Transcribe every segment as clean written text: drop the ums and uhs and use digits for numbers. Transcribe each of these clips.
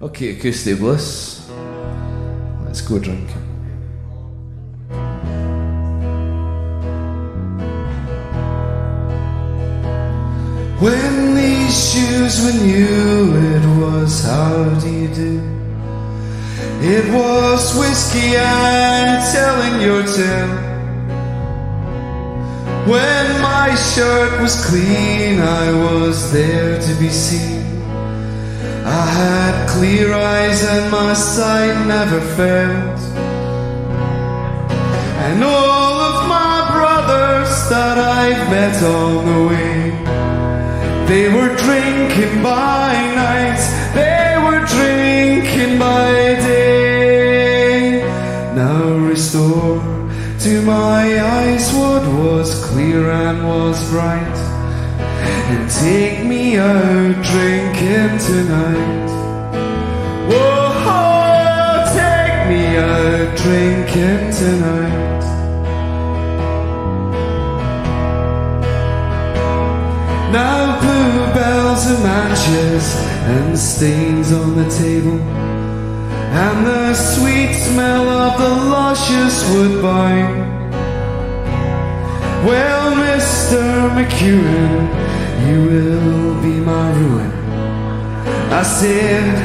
Okay, Acoustic Bliss. Let's go drinking. When these shoes were new, it was how do you do? It was whiskey and telling your tale. When my shirt was clean, I was there to be seen. I had clear eyes and my sight never failed. And all of my brothers that I've met on the way, they were drinking by night, they were drinking by day. Now restore to my eyes what was clear and was bright, and take me out drinking tonight. Whoa, take me out drinking tonight. Now bluebells and matches and stains on the table, and the sweet smell of the luscious woodbine. Well, Mr. McEwen, you will be my ruin, I said,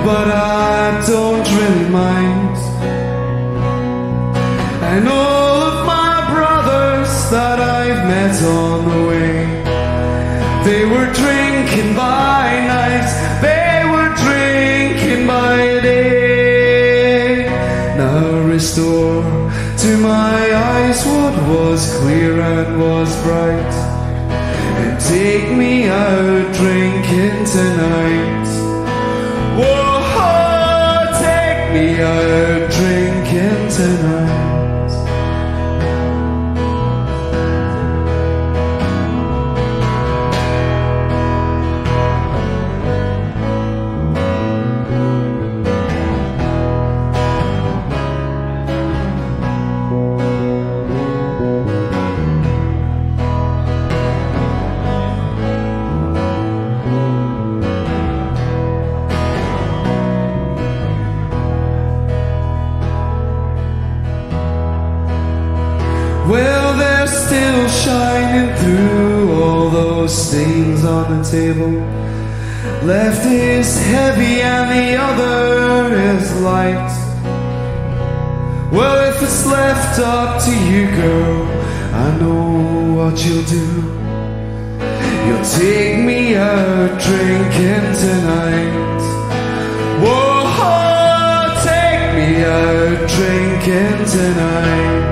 but I don't really mind. And all of my brothers that I've met on the way, they were drinking by night, they were drinking by day. Now restore to my eyes what was clear and was bright, and take me out drinking tonight. Whoa, take me out drinking tonight. Well, they're still shining through all those stains on the table. Left is heavy and the other is light. Well, if it's left up to you, girl, I know what you'll do. You'll take me out drinking tonight. Whoa, take me out drinking tonight.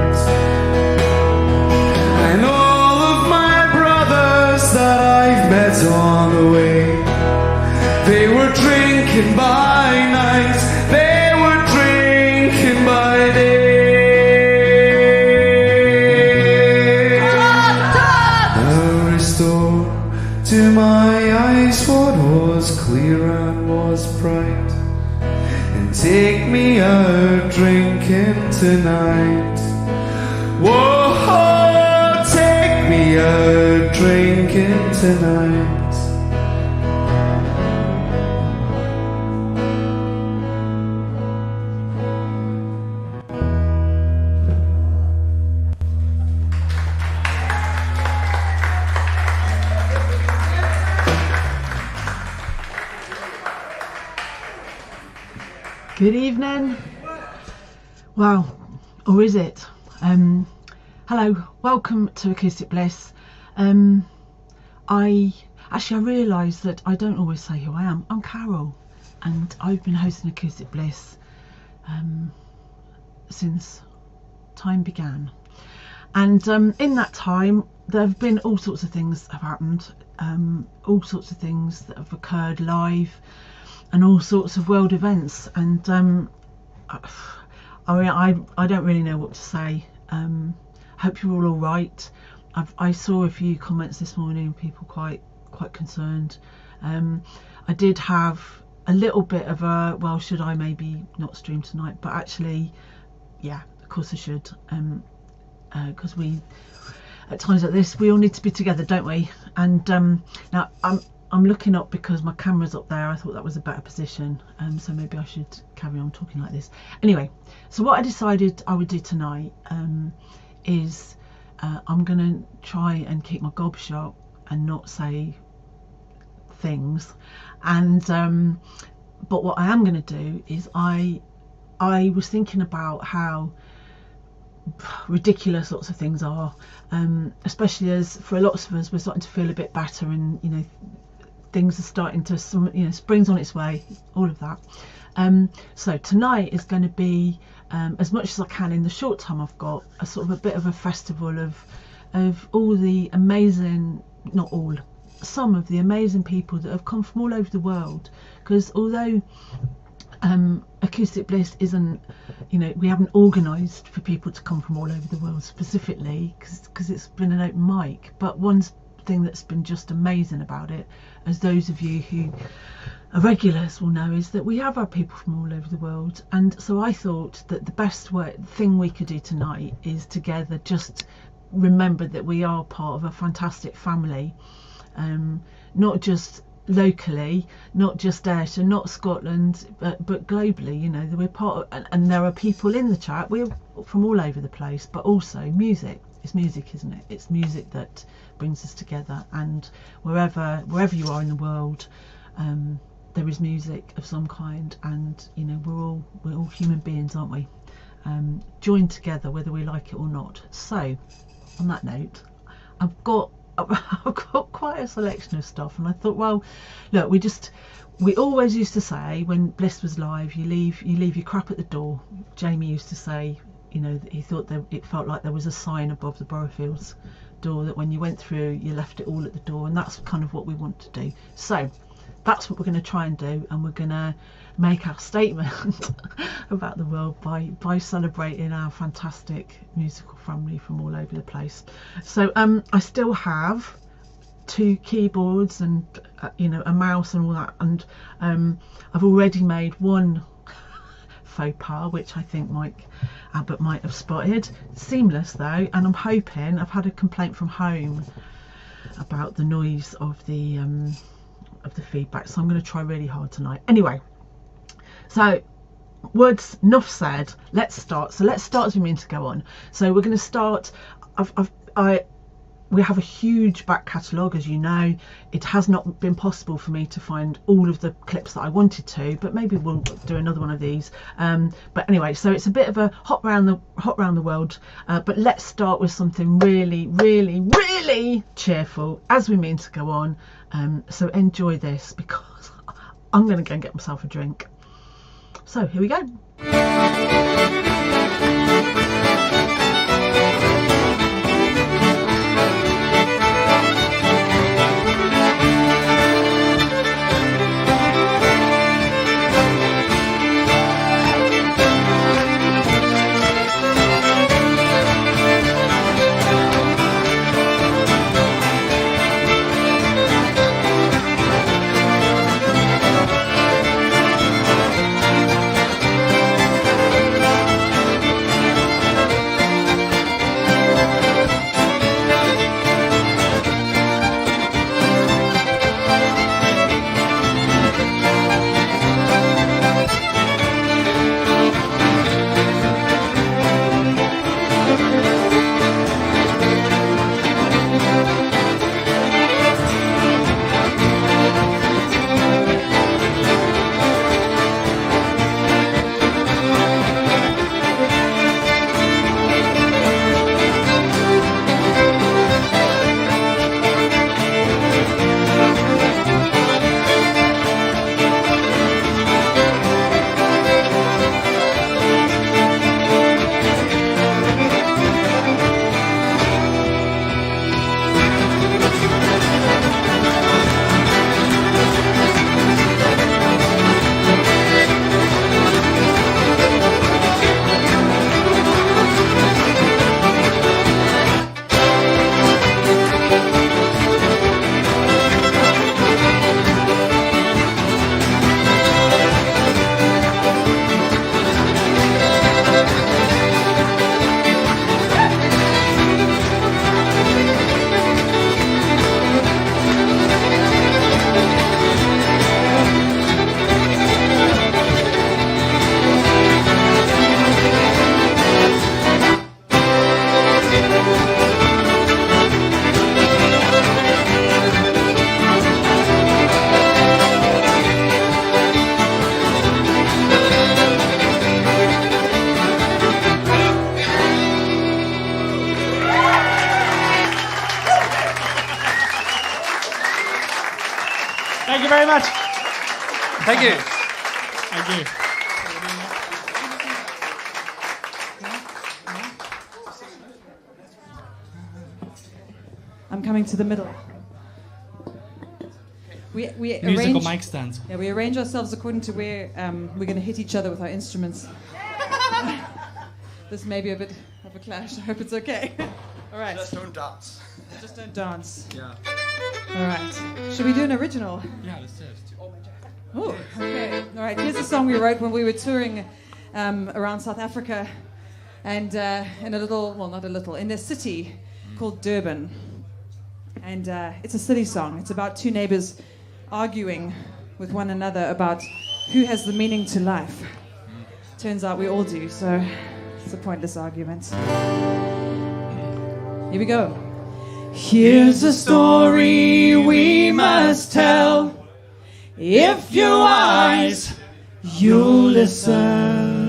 And all of my brothers that I've met on the way, they were drinking by night, they were drinking by day. Now restore to my eyes what was clear and was bright, and take me out drinking tonight. Whoa, take me out drinking tonight. Good evening. Wow, or is it? Hello, welcome to Acoustic Bliss. I realised that I don't always say who I am. I'm Carol, and I've been hosting Acoustic Bliss since time began. And in that time, there have been all sorts of things have happened, all sorts of things that have occurred live, and all sorts of world events. And I don't really know what to say. Hope you're all right. I saw a few comments this morning, people quite concerned. I did have a little bit of a, well, should I maybe not stream tonight? But actually, yeah, of course I should, because we, at times like this, we all need to be together, don't we? And now I'm looking up because my camera's up there. I thought that was a better position, so maybe I should carry on talking like this. Anyway, so what I decided I would do tonight is I'm gonna try and keep my gob shut and not say things, and but what I am going to do is I was thinking about how ridiculous lots of things are, especially as for lots of us we're starting to feel a bit better, and you know, things are starting to, spring's on its way, all of that. So tonight is going to be, as much as I can in the short time I've got, a sort of a bit of a festival of all the amazing, not all, some of the amazing people that have come from all over the world. Because although Acoustic Bliss isn't, we haven't organised for people to come from all over the world specifically, because it's been an open mic, but one thing that's been just amazing about it, as those of you who are regulars will know, is that we have our people from all over the world. And so I thought that the best thing we could do tonight is together just remember that we are part of a fantastic family, not just locally, not just Ayrshire, not Scotland, but globally. That we're part of, and there are people in the chat, we're from all over the place, but also music. It's music, isn't it? It's music that brings us together, and wherever you are in the world, there is music of some kind, and we're all human beings, aren't we? Joined together whether we like it or not. So on that note, I've got quite a selection of stuff, and I thought, well, look, we always used to say when Bliss was live, you leave your crap at the door. Jamie used to say, he thought that it felt like there was a sign above the Boroughlfields door that when you went through, you left it all at the door, and that's kind of what we want to do. So that's what we're going to try and do, and we're going to make our statement about the world by celebrating our fantastic musical family from all over the place. So I still have 2 keyboards and a mouse and all that, and I've already made one faux pas, which I think Albert might have spotted. Seamless though, and I'm hoping, I've had a complaint from home about the noise of the feedback, so I'm going to try really hard tonight. Anyway, so words enough said, let's start. So let's start as we mean to go on. So we're going to start. We have a huge back catalogue, as you know. It has not been possible for me to find all of the clips that I wanted to, but maybe we'll do another one of these. But anyway, so it's a bit of a hot round the world, but let's start with something really, really, really cheerful as we mean to go on. So enjoy this, because I'm going to go and get myself a drink. So here we go. Thank you very much. Thank you. Thank you. I'm coming to the middle. We Musical arrange, mic stands. yeah, we arrange ourselves according to where we're going to hit each other with our instruments. This may be a bit of a clash. I hope it's okay. All right. Just don't dance. Just don't dance. Yeah. All right. Should we do an original? Yeah, let's do it. Oh, okay. All right. Here's a song we wrote when we were touring around South Africa, and in a little, well, not a little, in a city called Durban. And it's a silly song. It's about two neighbors arguing with one another about who has the meaning to life. Turns out we all do, so it's a pointless argument. Here we go. Here's a story we must tell. If you're wise, you'll listen.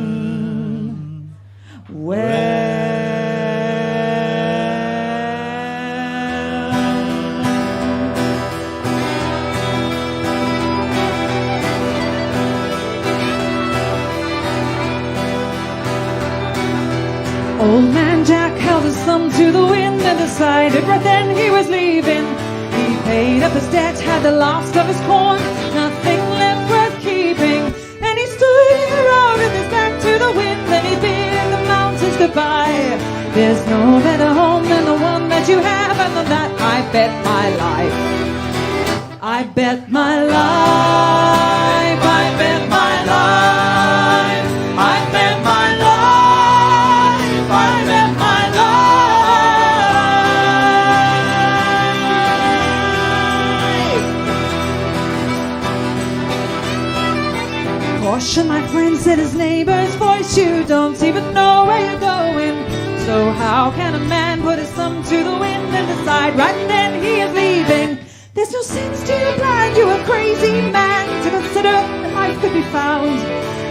Old man Jack held his thumb to the wind and decided right then he was leaving. He paid up his debt, had the last of his corn, nothing left worth keeping. And he stood in the road with his back to the wind, and he bid the mountains goodbye. There's no better home than the one that you have, and on that I bet my life. I bet my life, I bet my life, I bet my life. I bet my life. Caution, my friend, said his neighbor's voice. You don't even know where you're going. So how can a man put his thumb to the wind and decide right then he is leaving? There's no sense to your plan. You're a crazy man to consider that life could be found.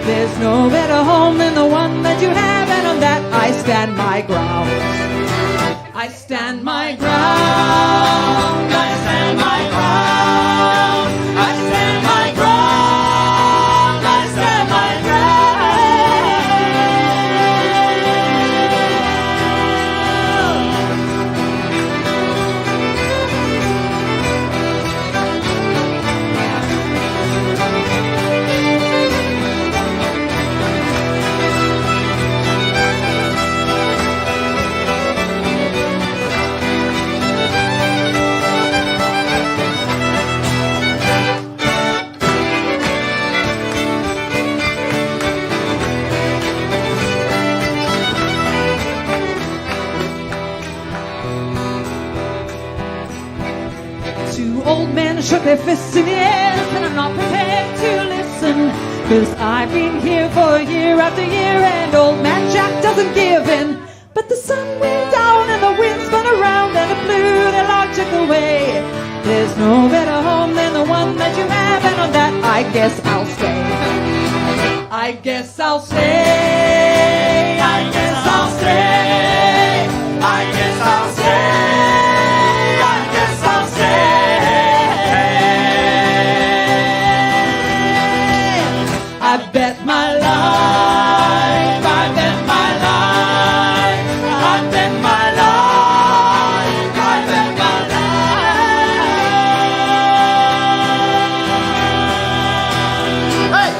There's no better home than the one that you have, and on that I stand my ground. I stand my ground. I stand my ground. I stand my ground. I stand my shook their fists in the air, and I'm not prepared to listen, 'cause I've been here for year after year, and old man Jack doesn't give in. But the sun went down and the wind spun around and it blew their logic away. There's no better home than the one that you have, and on that I guess I'll stay. I guess I'll stay. I guess I'll stay. I guess I'll stay. I guess I'll stay. I bet my life, I bet my life, I bet my life, I bet my life. Hey!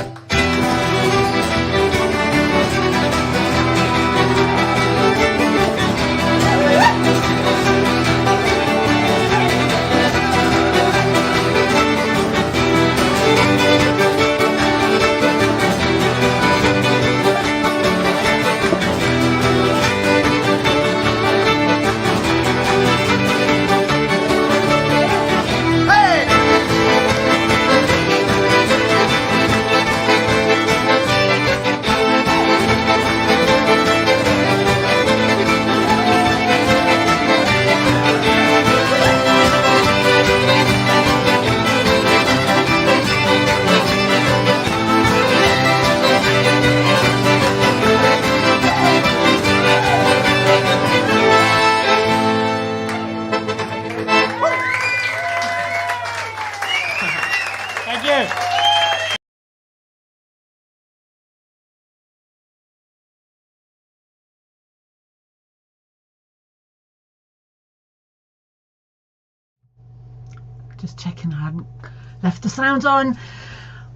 Thank you. Just checking I hadn't left the sound on.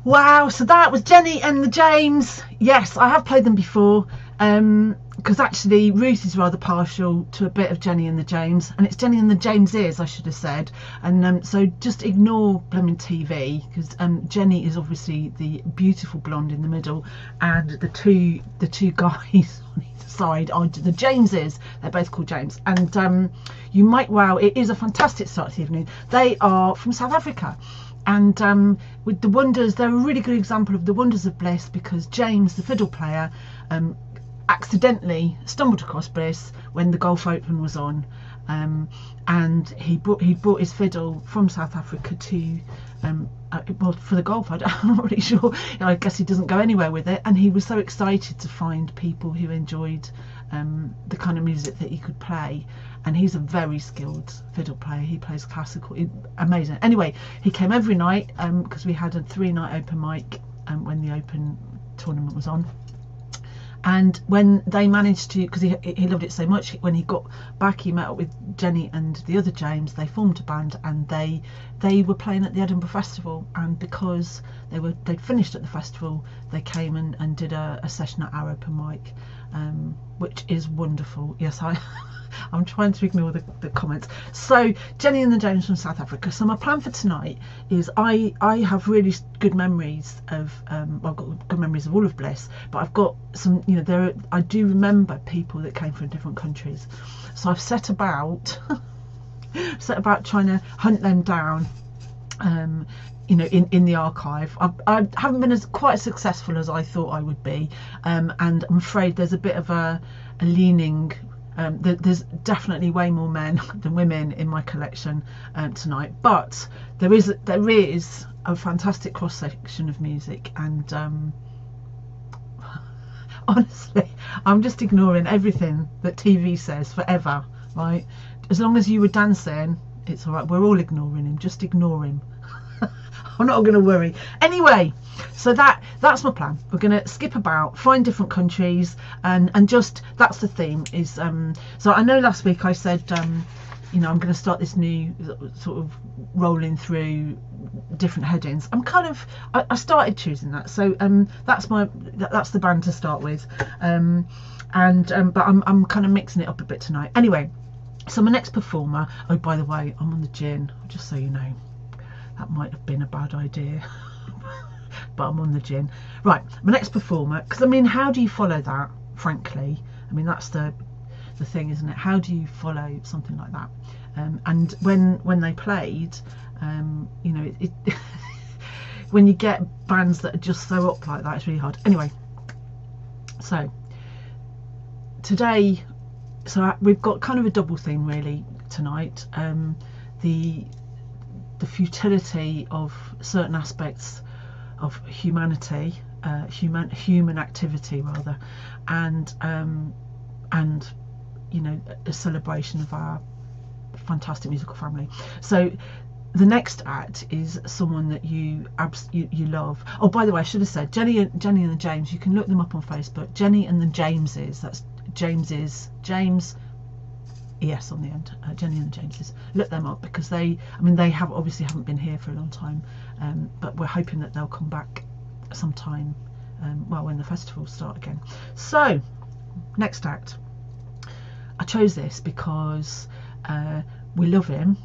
Wow, so that was Jenny and the James. Yes, I have played them before, because actually Ruth is rather partial to a bit of Jenny and the James, and it's Jenny and the Jameses, I should have said. And so just ignore blooming TV, because Jenny is obviously the beautiful blonde in the middle, and the two guys on either side are the Jameses. They're both called James, and you might, wow, it is a fantastic start to the evening. They are from South Africa. And with the wonders, they're a really good example of the wonders of Bliss, because James, the fiddle player, accidentally stumbled across Bliss when the Gulf Open was on, and he brought his fiddle from South Africa to well, for the golf. I'm not really sure. I guess he doesn't go anywhere with it, and he was so excited to find people who enjoyed the kind of music that he could play. And he's a very skilled fiddle player. He plays classical, amazing. Anyway, he came every night, because we had a 3-night open mic when the Open tournament was on. And when they managed to, because he loved it so much, when he got back, he met up with Jenny and the other James. They formed a band, and they were playing at the Edinburgh Festival. And because they'd finished at the festival, they came and did a session at our open mic, which is wonderful. Yes, I'm trying to ignore the comments. So Jenny and the James from South Africa. So my plan for tonight is I have really good memories of well, I've got good memories of all of Bliss, but I've got some, you know, I do remember people that came from different countries. So I've set about trying to hunt them down, you know, in the archive. I haven't been quite as successful as I thought I would be, and I'm afraid there's a bit of a leaning. There's definitely way more men than women in my collection tonight, but there is a fantastic cross section of music, and honestly, I'm just ignoring everything that TV says forever, right? As long as you were dancing, it's all right. We're all ignoring him. Just ignore him. I'm not going to worry. Anyway, so that's my plan. We're going to skip about, find different countries, and just, that's the theme. Is so I know last week I said, you know, I'm going to start this new sort of rolling through different headings. I started choosing that. So that's the band to start with, but I'm kind of mixing it up a bit tonight. Anyway, so my next performer. Oh, by the way, I'm on the gin. Just so you know. That might have been a bad idea, but I'm on the gin. Right, my next performer, because I mean, how do you follow that, frankly? I mean, that's the thing, isn't it? How do you follow something like that? And when they played, you know, it when you get bands that are just so up like that, it's really hard. Anyway, so today, we've got kind of a double theme really tonight. The futility of certain aspects of humanity, human activity rather, and you know, a celebration of our fantastic musical family. So the next act is someone that you love. Oh, by the way, I should have said Jenny and the James. You can look them up on Facebook. Jenny and the Jameses. That's James ES on the end. Jenny and the Jameses. Look them up, because they obviously haven't been here for a long time, but we're hoping that they'll come back sometime, well, when the festivals start again. So next act, I chose this because we love him.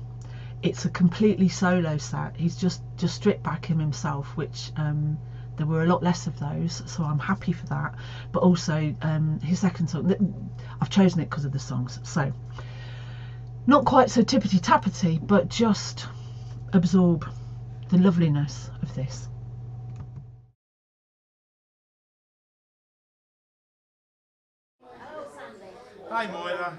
It's a completely solo set. He's just stripped back himself, which there were a lot less of those, so I'm happy for that. But also his second song, I've chosen it because of the songs. So not quite so tippity tappity, but just absorb the loveliness of this. Hi, Moira.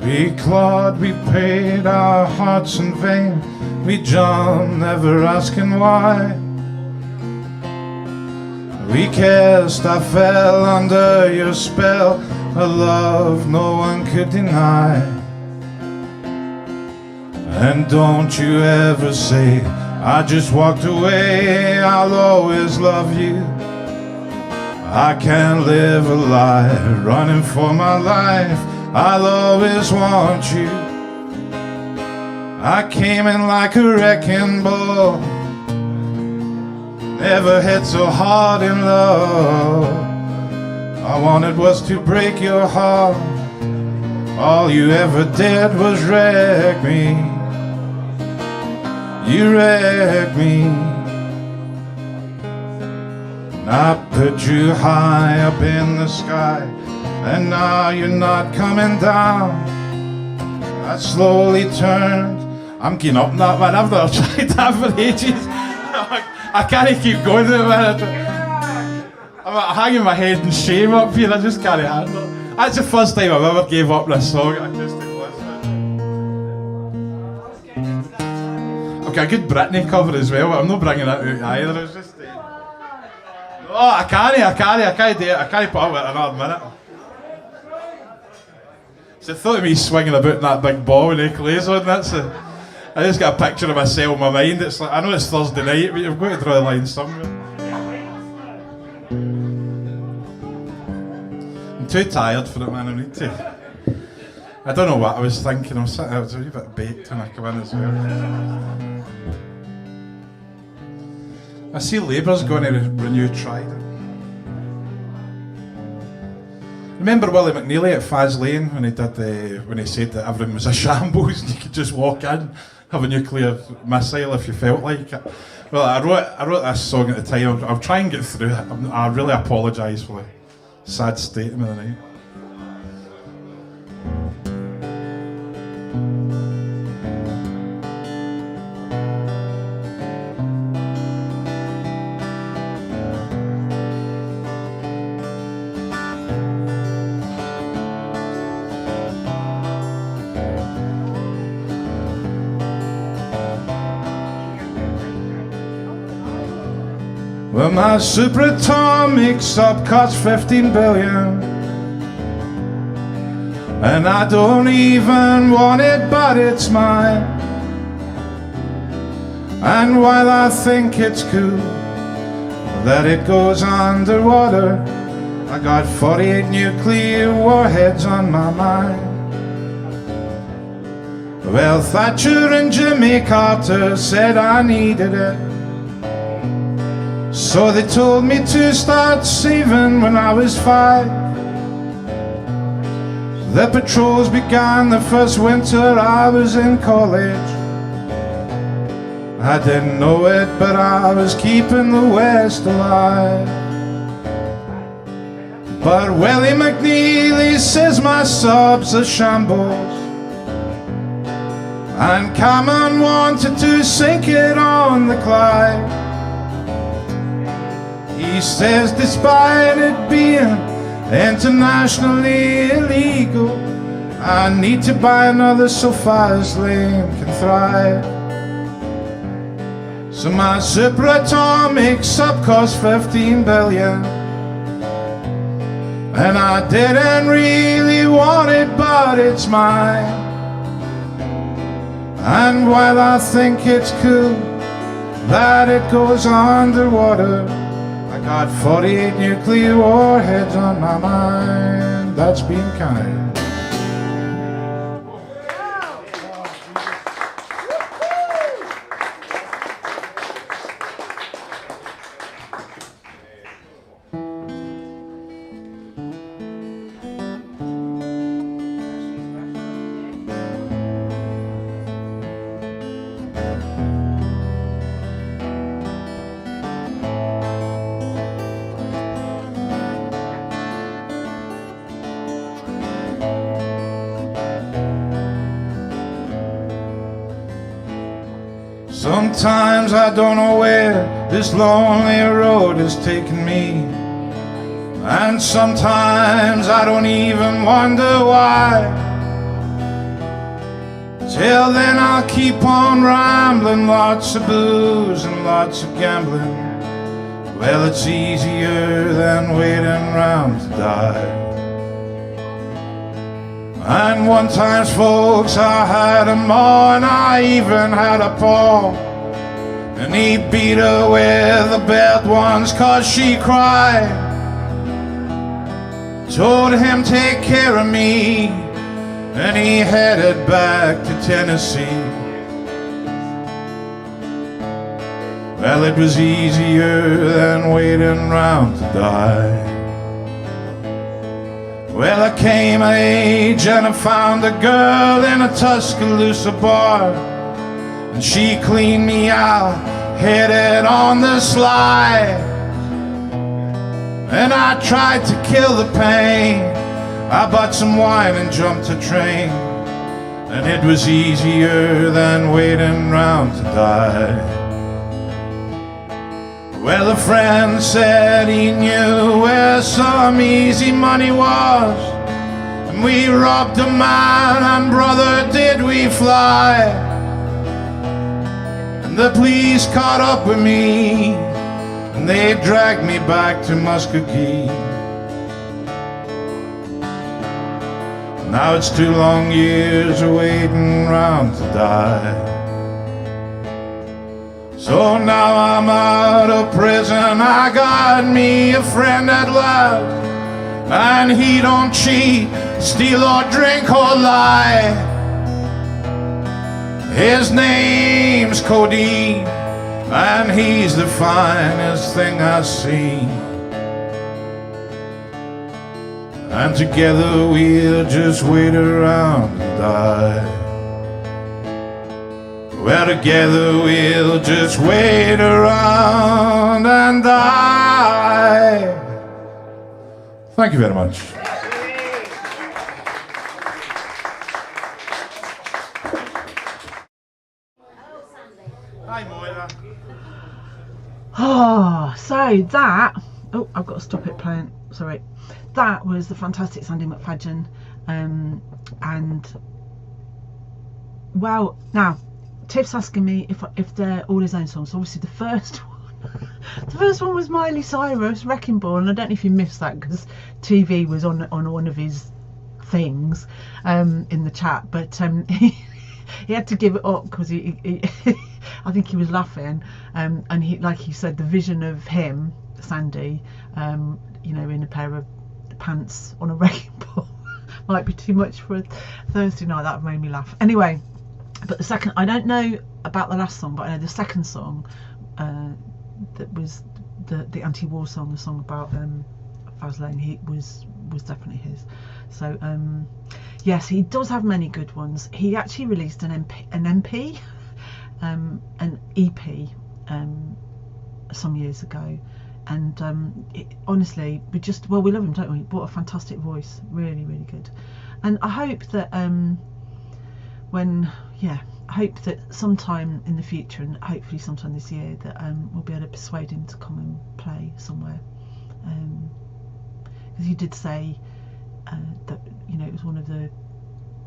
We clawed, we paid our hearts in vain. We jumped, never asking why. We kissed, I fell under your spell, a love no one could deny. And don't you ever say, I just walked away, I'll always love you. I can't live a lie, running for my life, I'll always want you. I came in like a wrecking ball, never hit so hard in love. I wanted was to break your heart, all you ever did was wreck me. You wrecked me. I put you high up in the sky, and now you're not coming down. I slowly turned. I'm getting up that, man. I've not tried that for ages. I can't keep going there, man. I'm hanging my head in shame up here. I just can't handle it. That's the first time I've ever gave up this song. Acoustic Bliss. I've got a good Britney cover as well, but I'm not bringing that out either. It's just. Oh, I can't do it. I can't put up with it another minute. So I thought of me swinging about in that big ball with clays on. I just got a picture of myself in my mind. It's like, I know it's Thursday night, but you've got to draw the line somewhere. I'm too tired for it, man. I need to. I don't know what I was thinking. I was a wee bit baked when I come in as well. I see Labour's going to renew Trident. Remember Willie McNeely at Faz Lane when he said that everything was a shambles and you could just walk in, have a nuclear missile if you felt like it. Well, I wrote this song at the time. I'll try and get through it. I really apologise for the sad state of the night. Well, my superatomic sub costs 15 billion, and I don't even want it, but it's mine. And while I think it's cool that it goes underwater, I got 48 nuclear warheads on my mind. Well, Thatcher and Jimmy Carter said I needed it, so they told me to start saving when I was 5. The patrols began the first winter I was in college. I didn't know it, but I was keeping the West alive. But Willie McNeely says my sub's a shambles, and Cameron wanted to sink it on the Clyde. He says despite it being internationally illegal, I need to buy another so Faz Lane can thrive. So my superatomic sub costs 15 billion, and I didn't really want it, but it's mine. And while I think it's cool that it goes underwater, I got 48 nuclear warheads on my mind. That's being kind. Sometimes I don't know where this lonely road is taking me, and sometimes I don't even wonder why. Till then I'll keep on rambling, lots of booze and lots of gambling. Well, it's easier than waiting around to die. And one times, folks, I had a ma, and I even had a pa. And he beat her with the belt once 'cause she cried. Told him take care of me, and he headed back to Tennessee. Well, it was easier than waiting round to die. Well, I came of age and I found a girl in a Tuscaloosa bar, and she cleaned me out, headed on the slide. And I tried to kill the pain. I bought some wine and jumped a train, and it was easier than waiting round to die. Well, a friend said he knew where some easy money was, and we robbed a man, and brother, did we fly. And the police caught up with me, and they dragged me back to Muskogee. Now it's 2 long years of waiting round to die. So now I'm out of prison, I got me a friend at last, and he don't cheat, steal or drink or lie. His name's Cody, and he's the finest thing I've seen. And together we'll just wait around and die. Well, together we'll just wait around and die. Thank you very much. Hi, Moira. Oh, so that... Oh, I've got to stop it playing. Sorry. That was the fantastic Sandy McFadden. And... Well, now... Tiff's asking me if they're all his own songs. Obviously, the first one was Miley Cyrus, Wrecking Ball, and I don't know if you missed that because TV was on one of his things in the chat, but he had to give it up because he I think he was laughing, and he, like he said, the vision of him, Sandy, you know, in a pair of pants on a wrecking ball might be too much for a Thursday night. That made me laugh. Anyway. But the second, I don't know about the last song, but I know the second song that was the anti-war song, the song about Faz Lane, he was definitely his. So yes, he does have many good ones. He actually released an EP some years ago, and honestly, we love him, don't we? What a fantastic voice, really, really good. And I hope that I hope that sometime in the future, and hopefully sometime this year, that we'll be able to persuade him to come and play somewhere. Because he did say that, you know,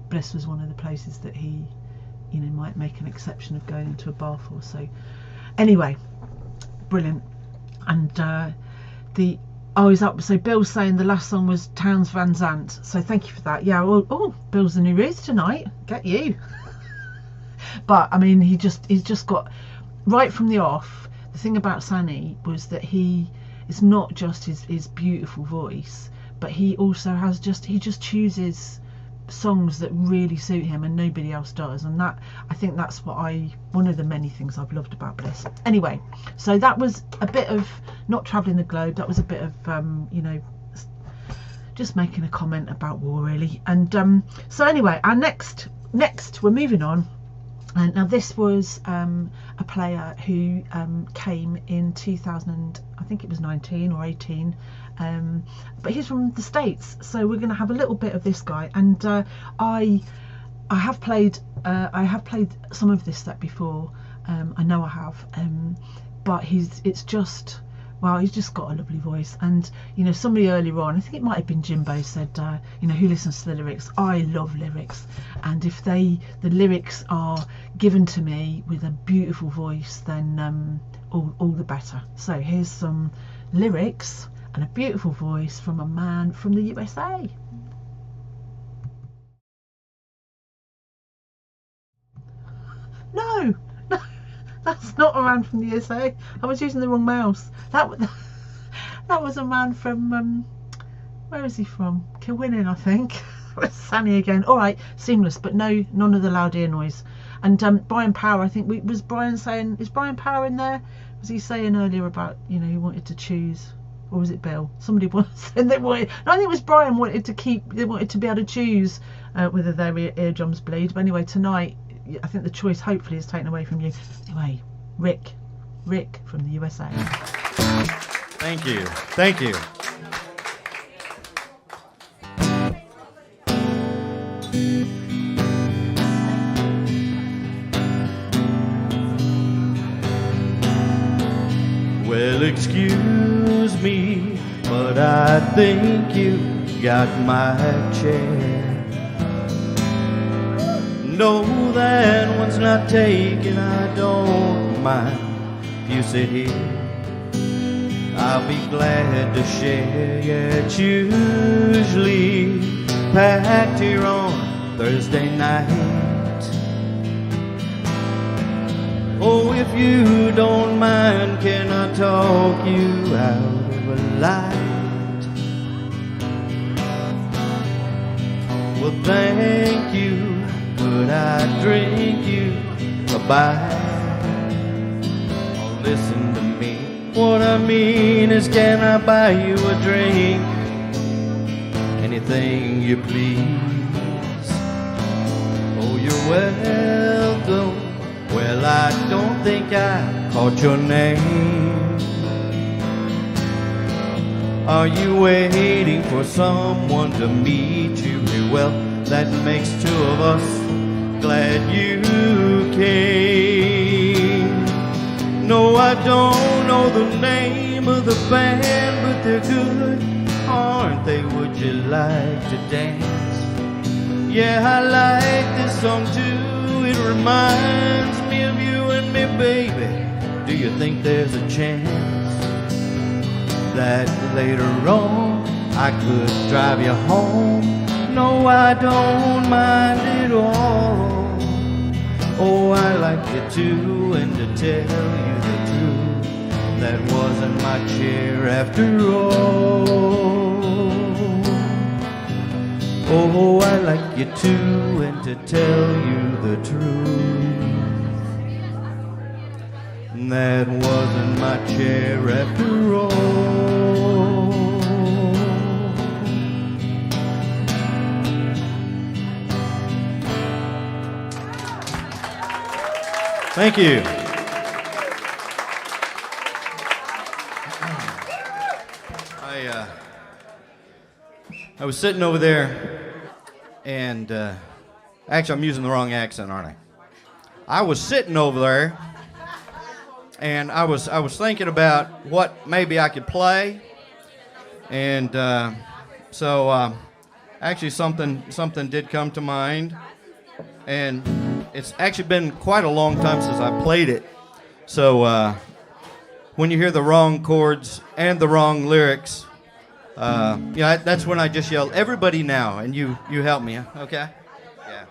Bliss was one of the places that he, you know, might make an exception of going into a bar for. So anyway, brilliant. And he's up. So Bill's saying the last song was Townes Van Zandt. So thank you for that. Yeah. Well, oh, Bill's the new Riz tonight. Get you. But I mean, he's just got right from the off. The thing about Sanny was that it's not just his beautiful voice, but he also has he just chooses songs that really suit him, and nobody else does. And that, I think that's one of the many things I've loved about Bliss. Anyway, so that was a bit of not travelling the globe. That was a bit of you know, just making a comment about war, really. And so anyway, our next we're moving on. And now this was a player who came in 2000, I think it was 19 or 18, but he's from the States, so we're going to have a little bit of this guy. And I have played some of this set before. I know I have, but it's just well, he's just got a lovely voice. And you know, somebody earlier on, I think it might have been Jimbo, said, you know, who listens to the lyrics? I love lyrics, and if the lyrics are given to me with a beautiful voice, then all the better. So here's some lyrics and a beautiful voice from a man from the USA. No, that's not a man from the USA. I was using the wrong mouse. That was a man from where is he from? Kilwinning, I think. It's Sanny again. All right, seamless, but no, none of the loud ear noise. And Brian Power, I think was Brian saying, is Brian Power in there? Was he saying earlier about, you know, he wanted to choose, or was it Bill? Somebody said they wanted. No, I think it was Brian wanted to they wanted to be able to choose whether their eardrums bleed. But anyway, tonight, I think the choice hopefully is taken away from you. Anyway, Rick from the USA. Thank you. Thank you. Well, excuse me, but I think you got my chair. No, that one's not taken, I don't mind if you sit here. I'll be glad to share. Yeah, it's usually packed here on Thursday night. Oh, if you don't mind, can I talk you out of a light? Well, thank you, but I drink you a bite. Oh, listen to me, what I mean is, can I buy you a drink? Anything you please. Oh, you're welcome. Well, I don't think I caught your name. Are you waiting for someone to meet you? Well, that makes two of us. Glad you came. No, I don't know the name of the band, but they're good, aren't they? Would you like to dance? Yeah, I like this song too. It reminds me of you and me, baby. Do you think there's a chance that later on I could drive you home? No, I don't mind at all. Oh, I like you too, and to tell you the truth, that wasn't my chair after all. Oh, I like you too, and to tell you the truth, that wasn't my chair after all. Thank you. I was sitting over there, and actually I'm using the wrong accent, aren't I? I was sitting over there, and I was thinking about what maybe I could play, and so actually something did come to mind, and it's actually been quite a long time since I played it. So when you hear the wrong chords and the wrong lyrics, yeah, that's when I just yell, "Everybody now," and you help me, okay? Yeah.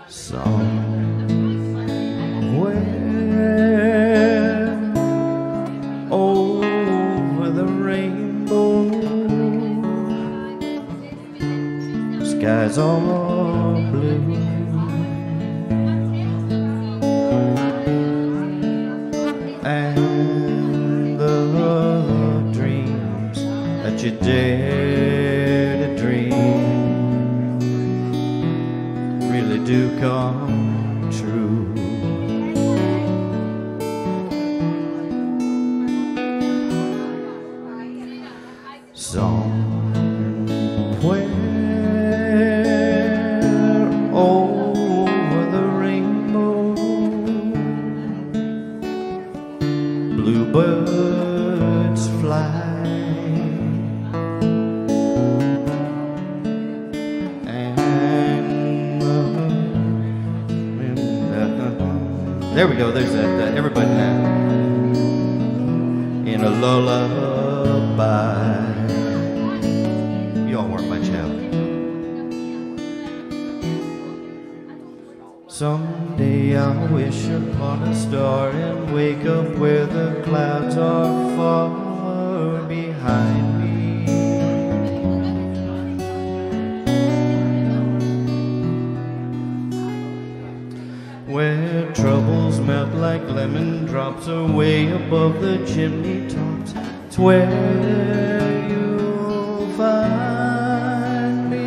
Somewhere over the rainbow, skies are blue. do come true. Somewhere over the rainbow, bluebirds fly, and there we go. There's that. Everybody now in a lullaby. Y'all weren't much help. Someday I'll wish upon a star and wake up where the clouds are far behind me. Where troubles melt like lemon drops away above the chimney tops. It's where you'll find me.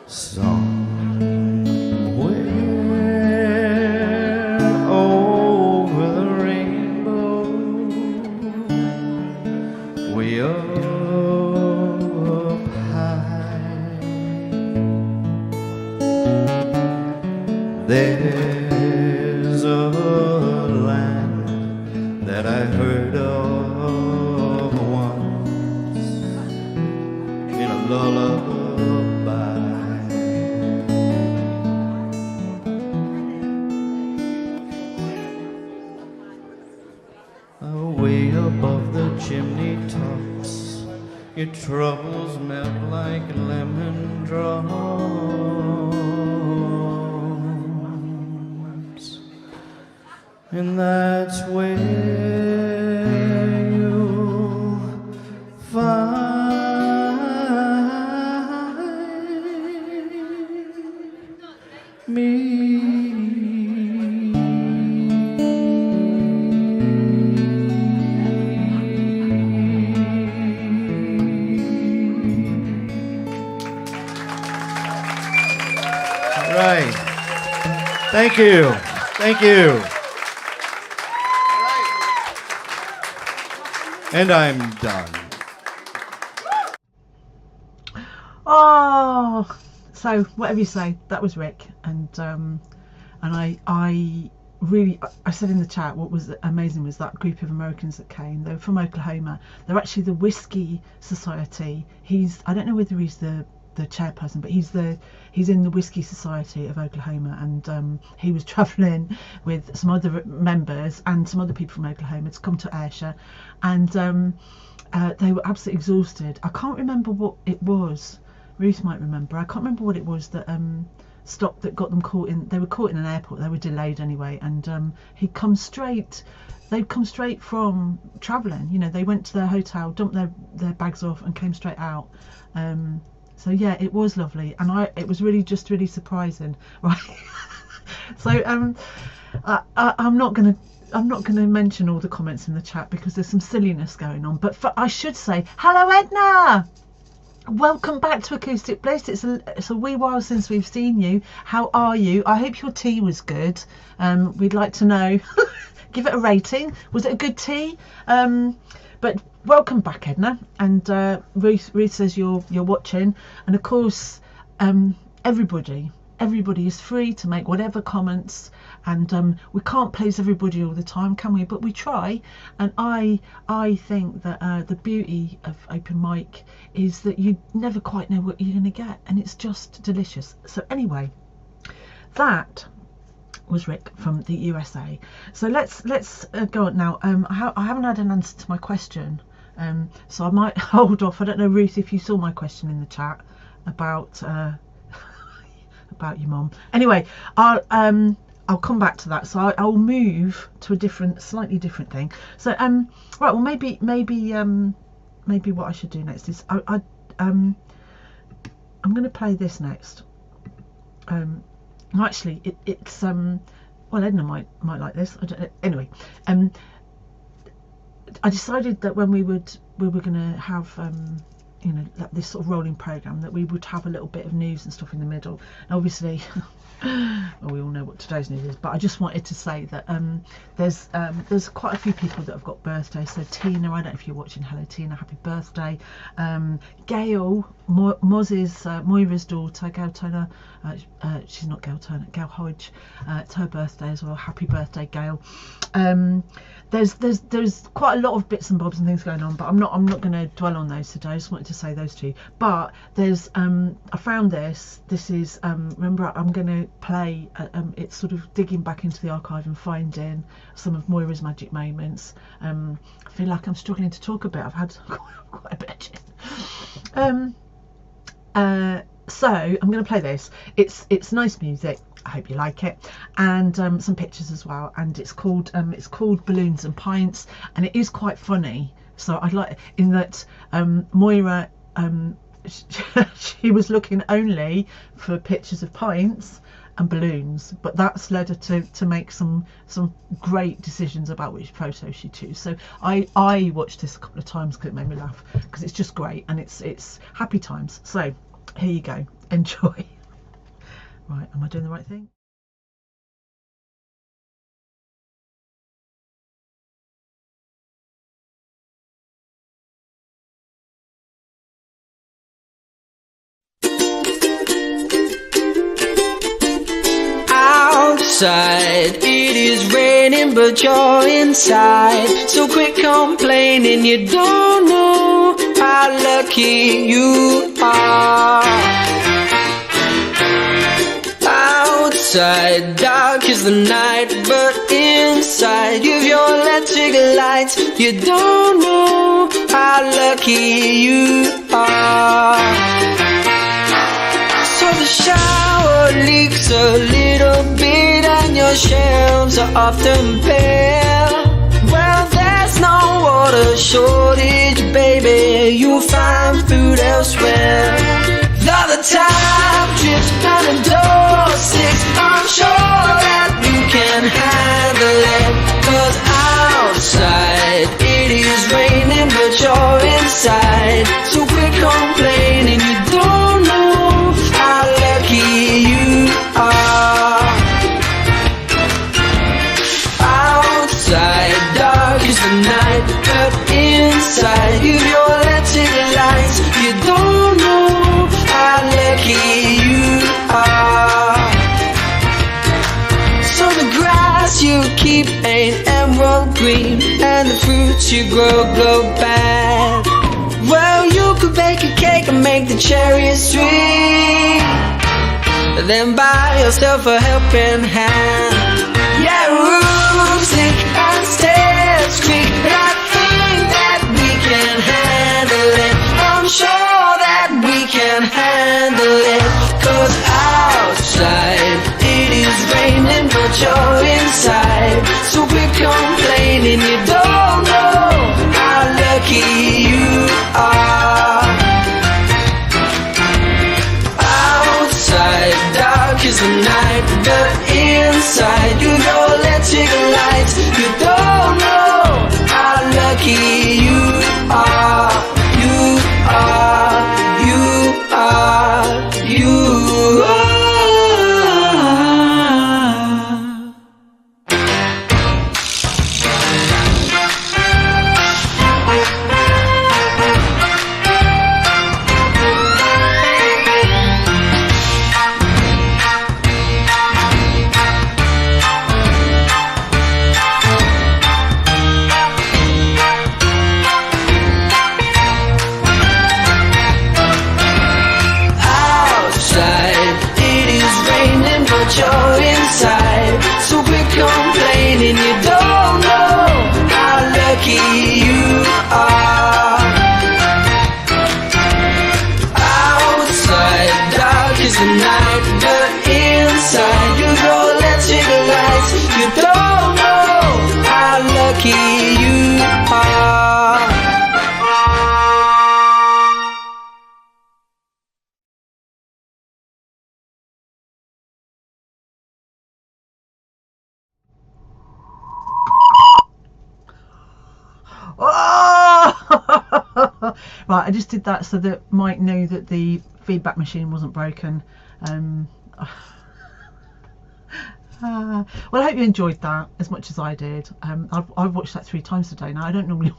Somewhere over the rainbow, way up high, there's a land that I heard of once in a lullaby. Way above the chimney tops, your troubles melt like lemon drops, and that's where you'll find me. Right. Thank you. Thank you. And I'm done. Oh, so whatever you say, that was Rick, and I really, I said in the chat, what was amazing was that group of Americans that came. They were from Oklahoma. They're actually the Whiskey Society. I don't know whether he's the chairperson, but he's in the Whiskey Society of Oklahoma, and he was travelling with some other members and some other people from Oklahoma to come to Ayrshire, and they were absolutely exhausted. I can't remember what it was. Ruth might remember. I can't remember what it was that stopped, that got them caught in. They were caught in an airport. They were delayed anyway, and they'd come straight from travelling. You know, they went to their hotel, dumped their bags off, and came straight out. So yeah, it was lovely, and it was really surprising, right? So I'm not gonna mention all the comments in the chat because there's some silliness going on. But I should say hello, Edna. Welcome back to Acoustic Bliss. It's a wee while since we've seen you. How are you? I hope your tea was good. We'd like to know. Give it a rating. Was it a good tea? But welcome back, Edna. And Ruth says you're watching, and of course everybody is free to make whatever comments, and we can't please everybody all the time, can we? But we try. And I think that the beauty of open mic is that you never quite know what you're going to get, and it's just delicious. So anyway, that was Rick from the USA. So let's go on now. I haven't had an answer to my question, so I might hold off. I don't know, Ruth, if you saw my question in the chat about about your mum. Anyway, I'll come back to that. So I'll move to a slightly different thing. So right, well, maybe what I should do next is I'm going to play this next. Actually, it's well, Edna might like this. I don't know. Anyway, I decided that when we were going to have you know, this sort of rolling program, that we would have a little bit of news and stuff in the middle. And obviously, well, we all know what today's news is, but I just wanted to say that there's quite a few people that have got birthdays. So Tina, I don't know if you're watching, hello Tina, happy birthday. Gail, Moira's daughter, Gail Turner, she's not Gail Turner, Gail Hodge, it's her birthday as well, happy birthday Gail. There's quite a lot of bits and bobs and things going on, but I'm not going to dwell on those today. I just wanted to say those two. But there's I found this is remember, I'm going to play it's sort of digging back into the archive and finding some of Moira's magic moments. I feel like I'm struggling to talk a bit. I've had quite a bit of gin. So I'm going to play this. It's nice music. I hope you like it, and some pictures as well. And it's called Balloons and Pints, and it is quite funny. So I like in that Moira she was looking only for pictures of pints and balloons, but that's led her to make some great decisions about which photos she chose. So I watched this a couple of times because it made me laugh, because it's just great and it's happy times. So here you go, enjoy. Right, am I doing the right thing? Outside, it is raining, but you're inside. So quit complaining, you don't know how lucky you are. Outside, dark is the night, but inside you've your electric lights. You don't know how lucky you are. So the shower leaks a little bit and your shelves are often bare. Well, there's no water shortage, baby, you'll find food elsewhere. Though the tap drips and the door sticks, I'm sure that you can handle it. 'Cause outside it is raining, but you're inside. So quit complaining, you don't know how lucky you are. Outside, dark is the night, but inside you've your electric lights. You don't know how lucky you are. So the grass you keep ain't emerald green, and the fruits you grow bad. Well, you could bake a cake and make the cherries sweet, then buy yourself a helping hand. Yeah, roofs leak and stairs creak, but I think that we can handle it. I'm sure that we can handle it. 'Cause outside it is raining, but you're inside. So quit complaining, you don't know how lucky you are. Outside, dark is the night, but inside you've your electric lights. You don't know how lucky you are. You are, you are, you are. lucky you are. Oh! Right, I just did that so that Mike knew that the feedback machine wasn't broken. Well, I hope you enjoyed that as much as I did. I've watched that 3 times today now. I don't normally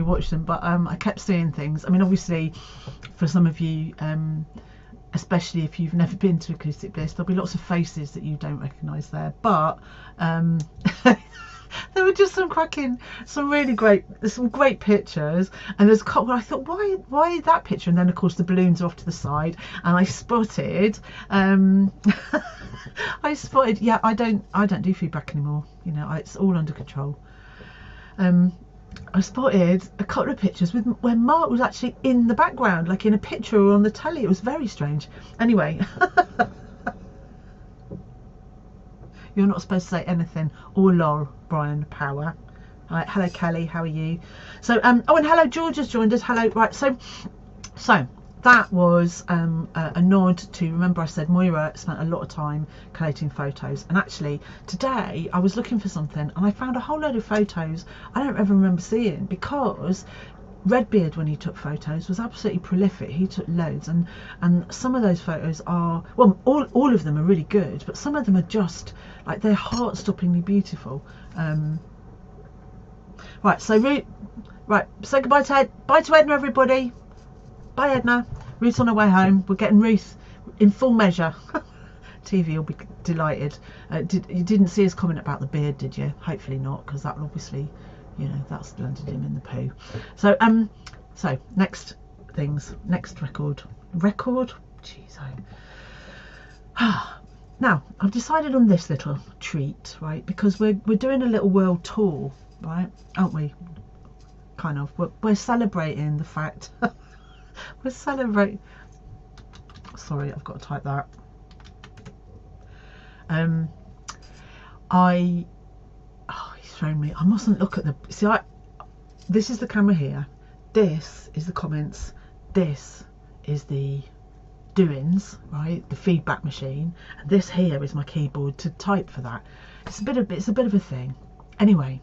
watch them, but I kept seeing things. I mean, obviously, for some of you, especially if you've never been to Acoustic Bliss, there'll be lots of faces that you don't recognise there. But there were just some really great pictures, and there's a couple I thought, why that picture? And then of course the balloons are off to the side, and I spotted yeah, I don't do feedback anymore, you know, it's all under control. I spotted a couple of pictures where Mark was actually in the background, like in a picture or on the telly. It was very strange. Anyway. You're not supposed to say anything or lol, Brian Power. Right, hello Kelly, how are you? So oh, and hello, George has joined us. Hello. Right, so that was a nod to, remember I said Moira spent a lot of time collating photos, and actually today I was looking for something and I found a whole load of photos I don't ever remember seeing, because Redbeard, when he took photos, was absolutely prolific. He took loads, and some of those photos are, well, all of them are really good, but some of them are just like, they're heart-stoppingly beautiful. Right, so right, say goodbye to Edna, everybody. Bye Edna. Ruth's on her way home. We're getting Ruth in full measure. TV will be delighted. You didn't see his comment about the beard, did you? Hopefully not, because that will obviously, you know, that's landed him in the poo. So so next record. Jeez, now I've decided on this little treat, right, because we're doing a little world tour, right, aren't we? Kind of. We're celebrating the fact sorry, I've got to type that. He's thrown me. I mustn't look at the, see, this is the camera here, this is the comments, this is the doings, right, the feedback machine, and this here is my keyboard to type for that. It's a bit of a thing. Anyway,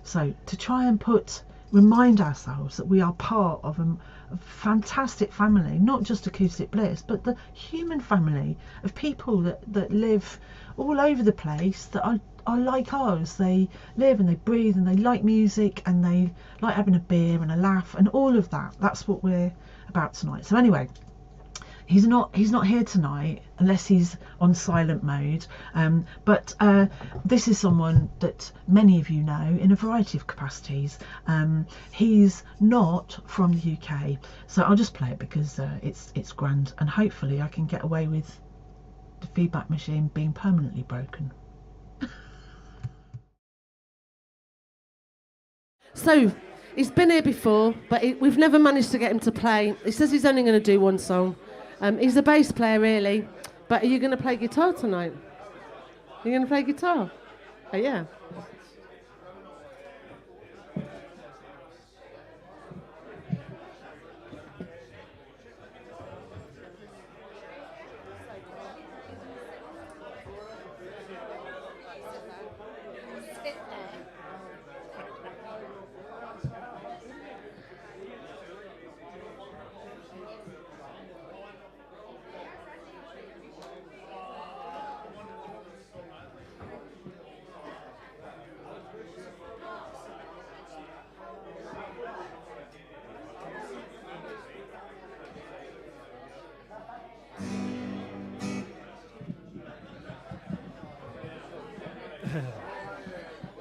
so to try and remind ourselves that we are part of a fantastic family, not just Acoustic Bliss, but the human family of people that live all over the place, that are like ours. They live and they breathe and they like music and they like having a beer and a laugh and all of that. That's what we're about tonight. So anyway, he's not here tonight unless he's on silent mode, but this is someone that many of you know in a variety of capacities. He's not from the UK, so I'll just play it because it's grand, and hopefully I can get away with the feedback machine being permanently broken. So he's been here before, but we've never managed to get him to play. He says he's only going to do one song. He's a bass player, really. But are you going to play guitar tonight? Are you going to play guitar? Oh, yeah.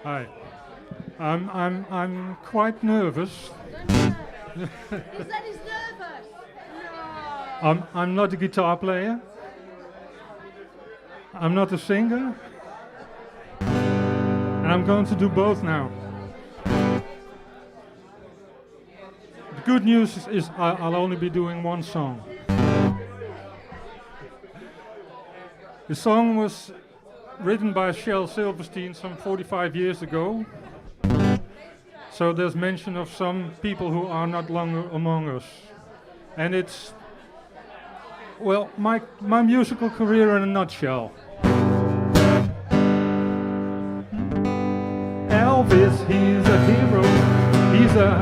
Hi. I'm quite nervous. He said he's nervous. No. I'm not a guitar player. I'm not a singer. And I'm going to do both now. The good news is I'll only be doing one song. The song was written by Shel Silverstein some 45 years ago. So there's mention of some people who are not longer among us. And it's, well, my musical career in a nutshell. Elvis, he's a hero, he's a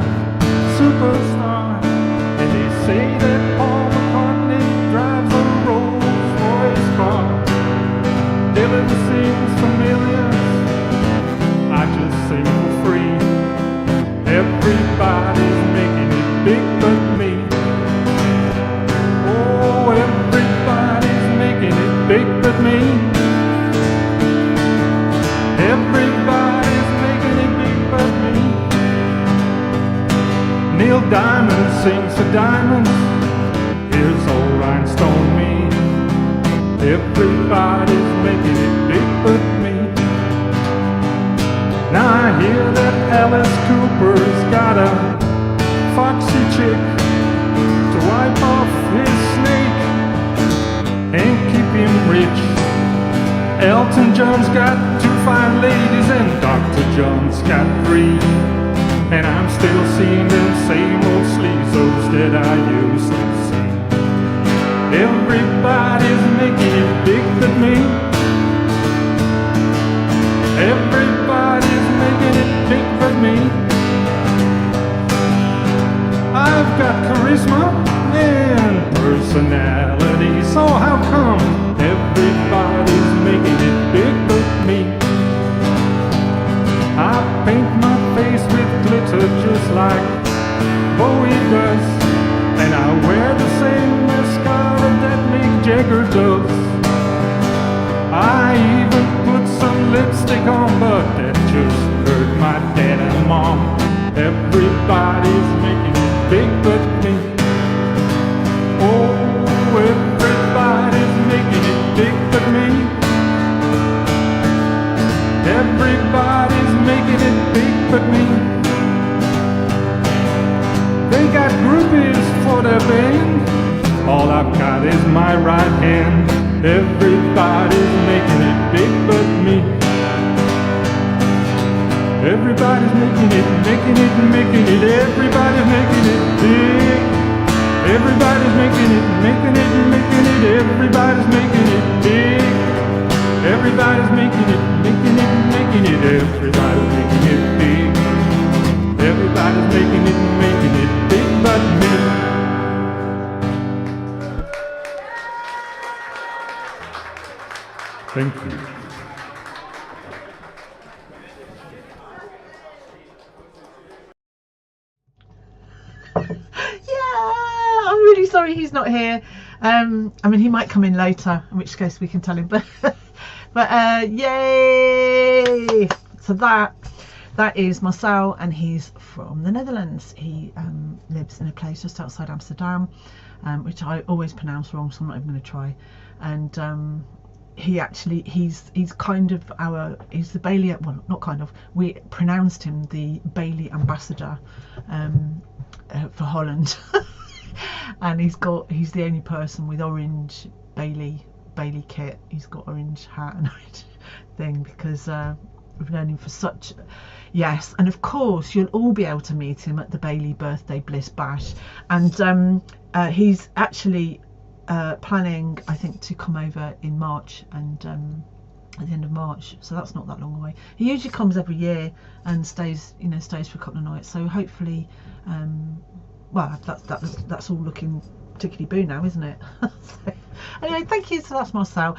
superstar. And they say that Paul McCartney drives a Rolls-Royce car. Dylan sings for millions, I just sing for free. Everybody's making it big but me. Oh, everybody's making it big but me. Everybody's making it big but me. Neil Diamond sings for diamonds. Here's old rhinestone me. Everybody's making it big but me. Now I hear that Alice Cooper's got a foxy chick to wipe off his snake and keep him rich. Elton John's got 2 fine ladies and Dr. John's got 3. And I'm still seeing them same old sleazos that I used to see. Everybody's making it big but me. Everybody's making it big but me. I've got charisma and personality, so how come everybody's making it big but me? I paint my face with glitter just like Bowie does, and I wear the same mascara that Mick Jagger does. I even put some lipstick on, but that just hurt my dad and mom. Everybody's making it big but me. Oh, everybody's making it big but me. Everybody's making it big but me. They got groupies for their band. All I've got is my right hand. Everybody's making it big but me. Everybody's making it, making it, making it. Everybody's making it big. Everybody's making it, making it, making it. Everybody's making it big. Everybody's making it, making it, making it. Everybody's making it big. Everybody's making it big but me. Thank you. Yeah, I'm really sorry he's not here. I mean, he might come in later, in which case we can tell him. But yay! So that is Marcel, and he's from the Netherlands. He lives in a place just outside Amsterdam, which I always pronounce wrong, so I'm not even going to try. And he's kind of he's the Bailey, well, not kind of, we pronounced him the Bailey ambassador for Holland. And he's the only person with orange Bailey kit. He's got orange hat and orange thing, because we've known him for such, yes. And of course you'll all be able to meet him at the Bailey Birthday Bliss Bash, and he's actually planning, I think, to come over in March, and at the end of March, so that's not that long away. He usually comes every year and stays for a couple of nights, so hopefully well, that's all looking particularly boo now, isn't it? So, anyway, thank you. So that's Marcel.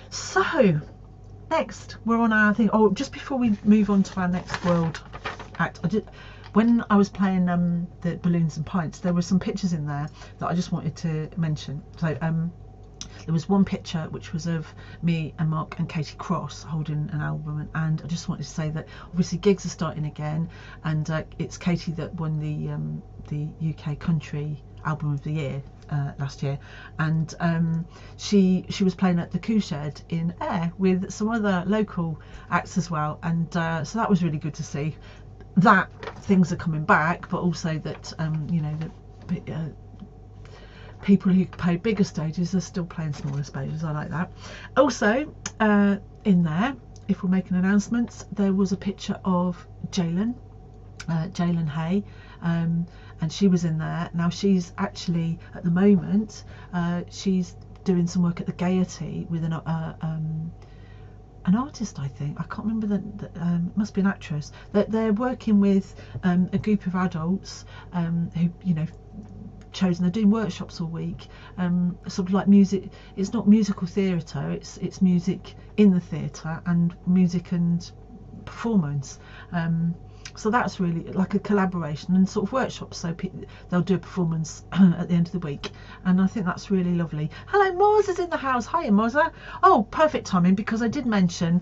So next we're on our thing. Oh, just before we move on to our next world act, when I was playing the Balloons and Pints, there were some pictures in there that I just wanted to mention. So there was one picture which was of me and Mark and Katie Cross holding an album, and I just wanted to say that obviously gigs are starting again, and it's Katie that won the UK Country Album of the Year last year, and she was playing at the Coo Shed in Ayr with some other local acts as well, and so that was really good to see that things are coming back, but also that you know, that people who play bigger stages are still playing smaller stages. I like that. Also in there, if we're making announcements, there was a picture of Jalen Jalen Hay, and she was in there. Now she's actually at the moment she's doing some work at the Gaiety with an artist, I think. I can't remember it must be an actress. They're working with a group of adults who, you know, chosen. They're doing workshops all week, sort of like music. It's not musical theatre. It's music in the theatre and music and performance. So that's really like a collaboration and sort of workshops. So they'll do a performance at the end of the week, and I think that's really lovely. Hello, Moz is in the house. Hiya, Moza. Oh, perfect timing, because I did mention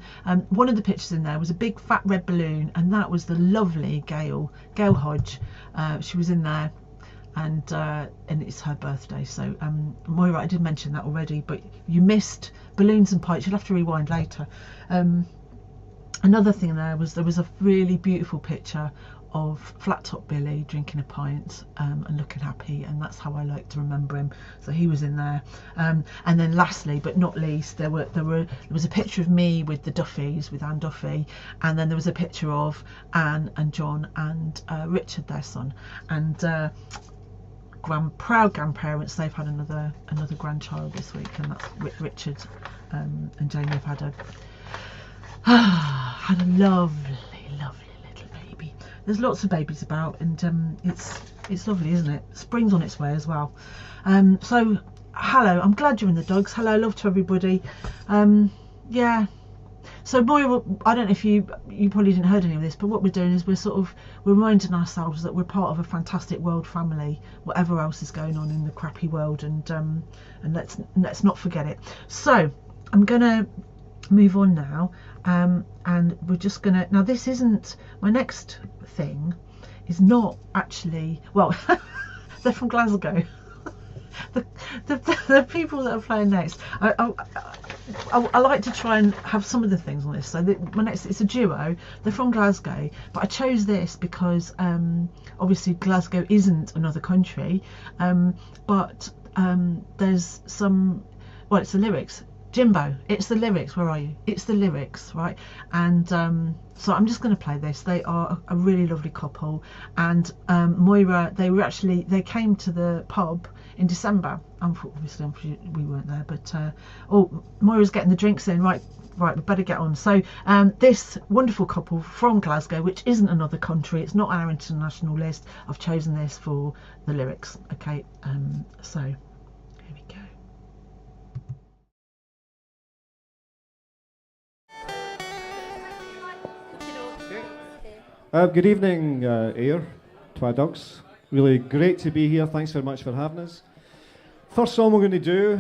one of the pictures in there was a big fat red balloon, and that was the lovely Gail Hodge. She was in there, and it's her birthday. So Moira, I did mention that already, but you missed balloons and pipes. You'll have to rewind later. Another thing there was a really beautiful picture of Flat Top Billy drinking a pint and looking happy, and that's how I like to remember him. So he was in there. And then lastly but not least, there was a picture of me with the Duffys, with Anne Duffy, and then there was a picture of Anne and John and Richard, their son, and proud grandparents. They've had another grandchild this week, and that's Richard and Jamie have had a lovely little baby. There's lots of babies about, and it's lovely, isn't it? Spring's on its way as well. So hello, I'm glad you're in the dogs. Hello, love to everybody. Yeah, so Moira, I don't know if you probably didn't heard any of this, but what we're doing is we're reminding ourselves that we're part of a fantastic world family, whatever else is going on in the crappy world, and let's not forget it. So I'm gonna move on now, and we're just gonna, now this isn't, my next thing is not actually, well, they're from Glasgow. the people that are playing next, I like to try and have some of the things on this. So my next, it's a duo. They're from Glasgow, but I chose this because obviously Glasgow isn't another country, but there's some, well, it's the lyrics. Jimbo, it's the lyrics. Where are you? It's the lyrics, right? And so I'm just going to play this. They are a really lovely couple, and Moira, they came to the pub in December. Obviously we weren't there, but Moira's getting the drinks in. Right, we better get on. So this wonderful couple from Glasgow, which isn't another country, it's not our international list. I've chosen this for the lyrics. Okay, so here we go. Good evening, Ayr, Twa Dogs. Really great to be here. Thanks very much for having us. First song we're going to do,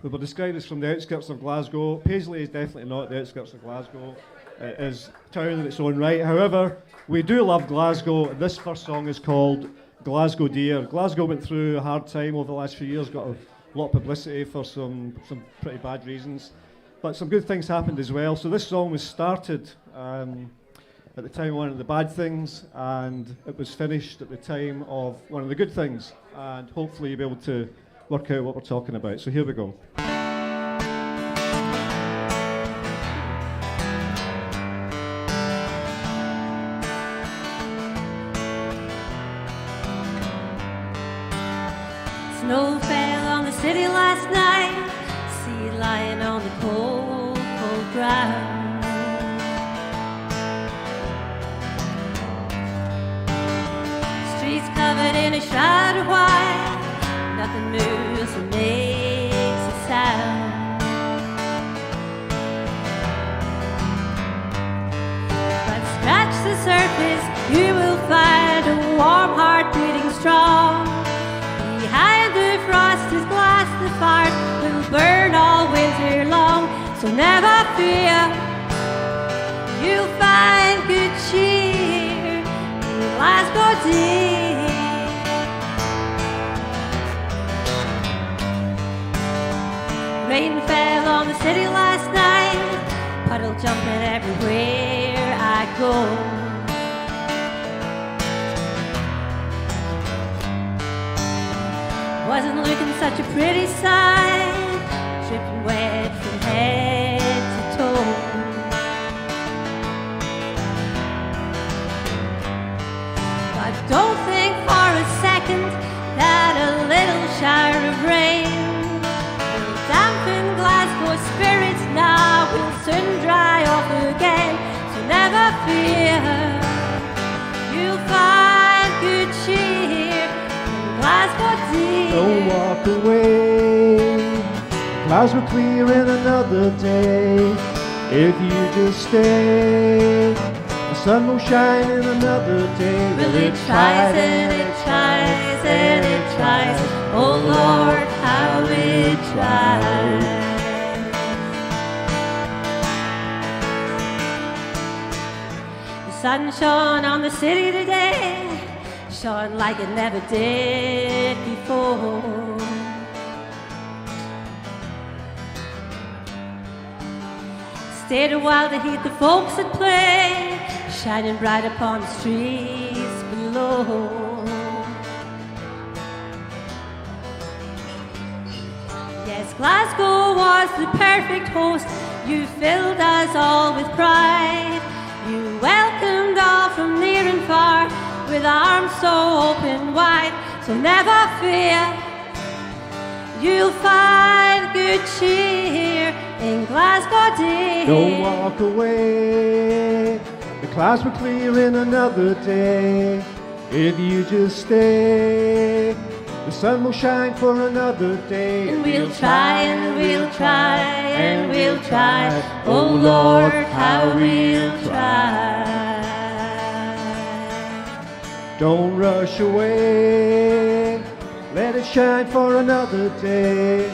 we will describe this from the outskirts of Glasgow. Paisley is definitely not the outskirts of Glasgow. It is a town in its own right. However, we do love Glasgow. This first song is called Glasgow Dear. Glasgow went through a hard time over the last few years, got a lot of publicity for some pretty bad reasons. But some good things happened as well. So this song was started at the time of one of the bad things, and it was finished at the time of one of the good things, and hopefully you'll be able to work out what we're talking about. So here we go. Snow fell on the city last night, sea lying on the cold, cold ground. Streets covered in a shroud of white, nothing moves or makes a sound. But scratch the surface, you will find a warm heart beating strong. Behind the frost is glass, the fire will burn all winter long. So never fear, you'll find good cheer in Glasgow dear. Rain fell on the city last night, puddle jumping everywhere I go. Wasn't looking such a pretty sight, dripping wet from head to toe. Don't think for a second that a little shower of rain will dampen Glasgow's spirits now, will soon dry off again. So never fear, you'll find good cheer in Glasgow dear. Don't walk away, clouds will clear in another day. If you just stay, the sun will shine in another day. Well, it tries and it tries and it tries. Oh Lord, how it tries. The sun shone on the city today, shone like it never did before. Stayed a while to heed the folks at play, shining bright upon the streets below. Yes, Glasgow was the perfect host. You filled us all with pride. You welcomed all from near and far with arms so open wide. So never fear, you'll find good cheer in Glasgow dear. Don't walk away, the clouds will clear in another day. If you just stay, the sun will shine for another day. And we'll try and we'll try and we'll try. Oh Lord, how we'll try. Don't rush away, let it shine for another day.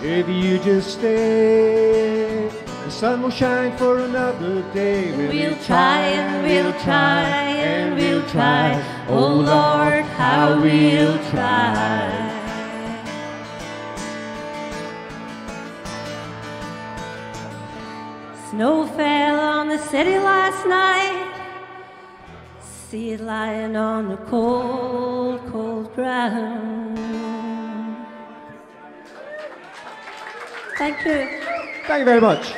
If you just stay, the sun will shine for another day. We'll try and we'll try and we'll try. Oh Lord, how we'll try. Snow fell on the city last night. See it lying on the cold, cold ground. Thank you. Thank you very much.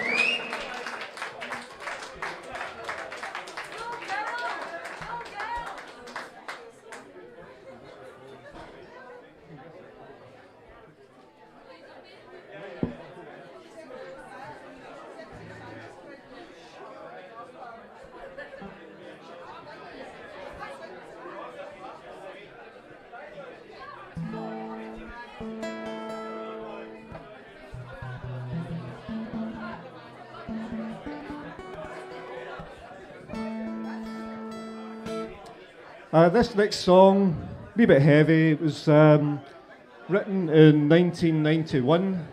This next song, a wee bit heavy, it was written in 1991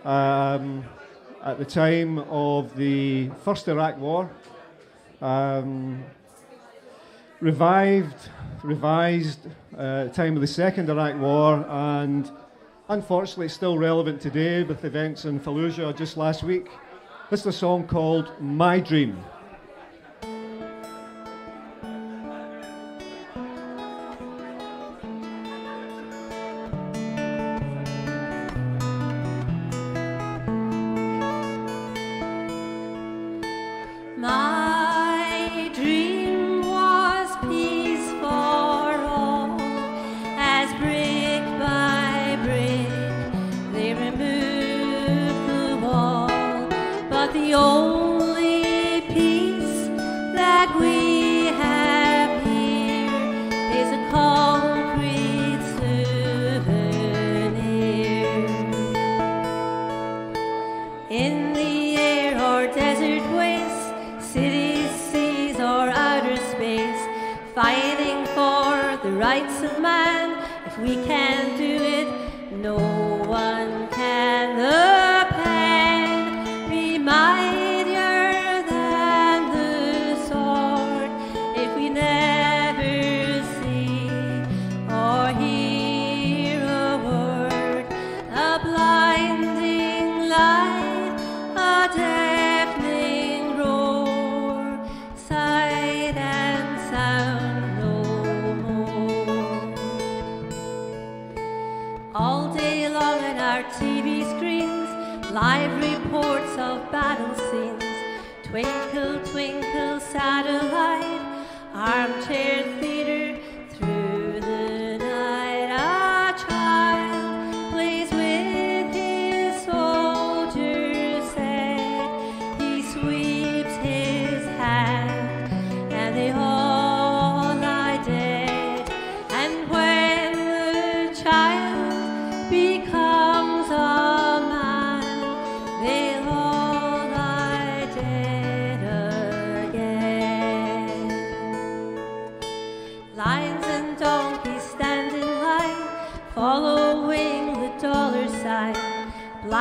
at the time of the First Iraq War. Revised at the time of the Second Iraq War, and unfortunately it's still relevant today with events in Fallujah just last week. This is a song called My Dream. My dream was peace for all, as brick by brick they removed the wall. But the only peace that we have here is a concrete souvenir. In the air or desert waste, cities, seas, or outer space, fighting for the rights of man. If we can't do it, no one can. The pen be mightier than the sword. If we never see or hear a word, a blinding light, a deafening roar, sight and sound no more. All day long on our TV screens, live reports of battle scenes. Twinkle, twinkle, satellite, armchair theater,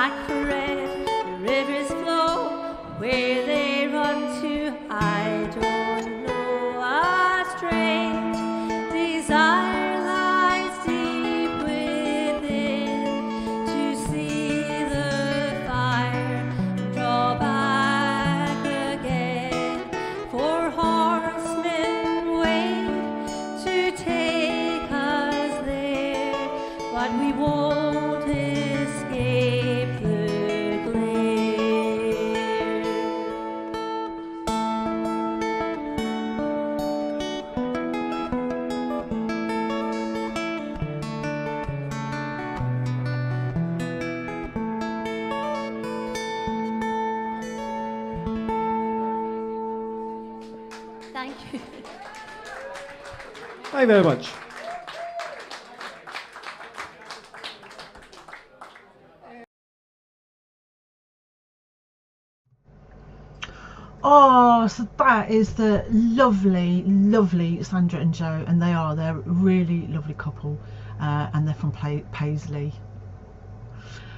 like red rivers flow, where they run to, I don't know. A strange desire lies deep within, to see the fire draw back again. For horsemen wait to take us there, but we won't escape the glare. Thank you. Thank you very much. Oh, so that is the lovely, lovely Sandra and Joe, and they're a really lovely couple, and they're from Paisley.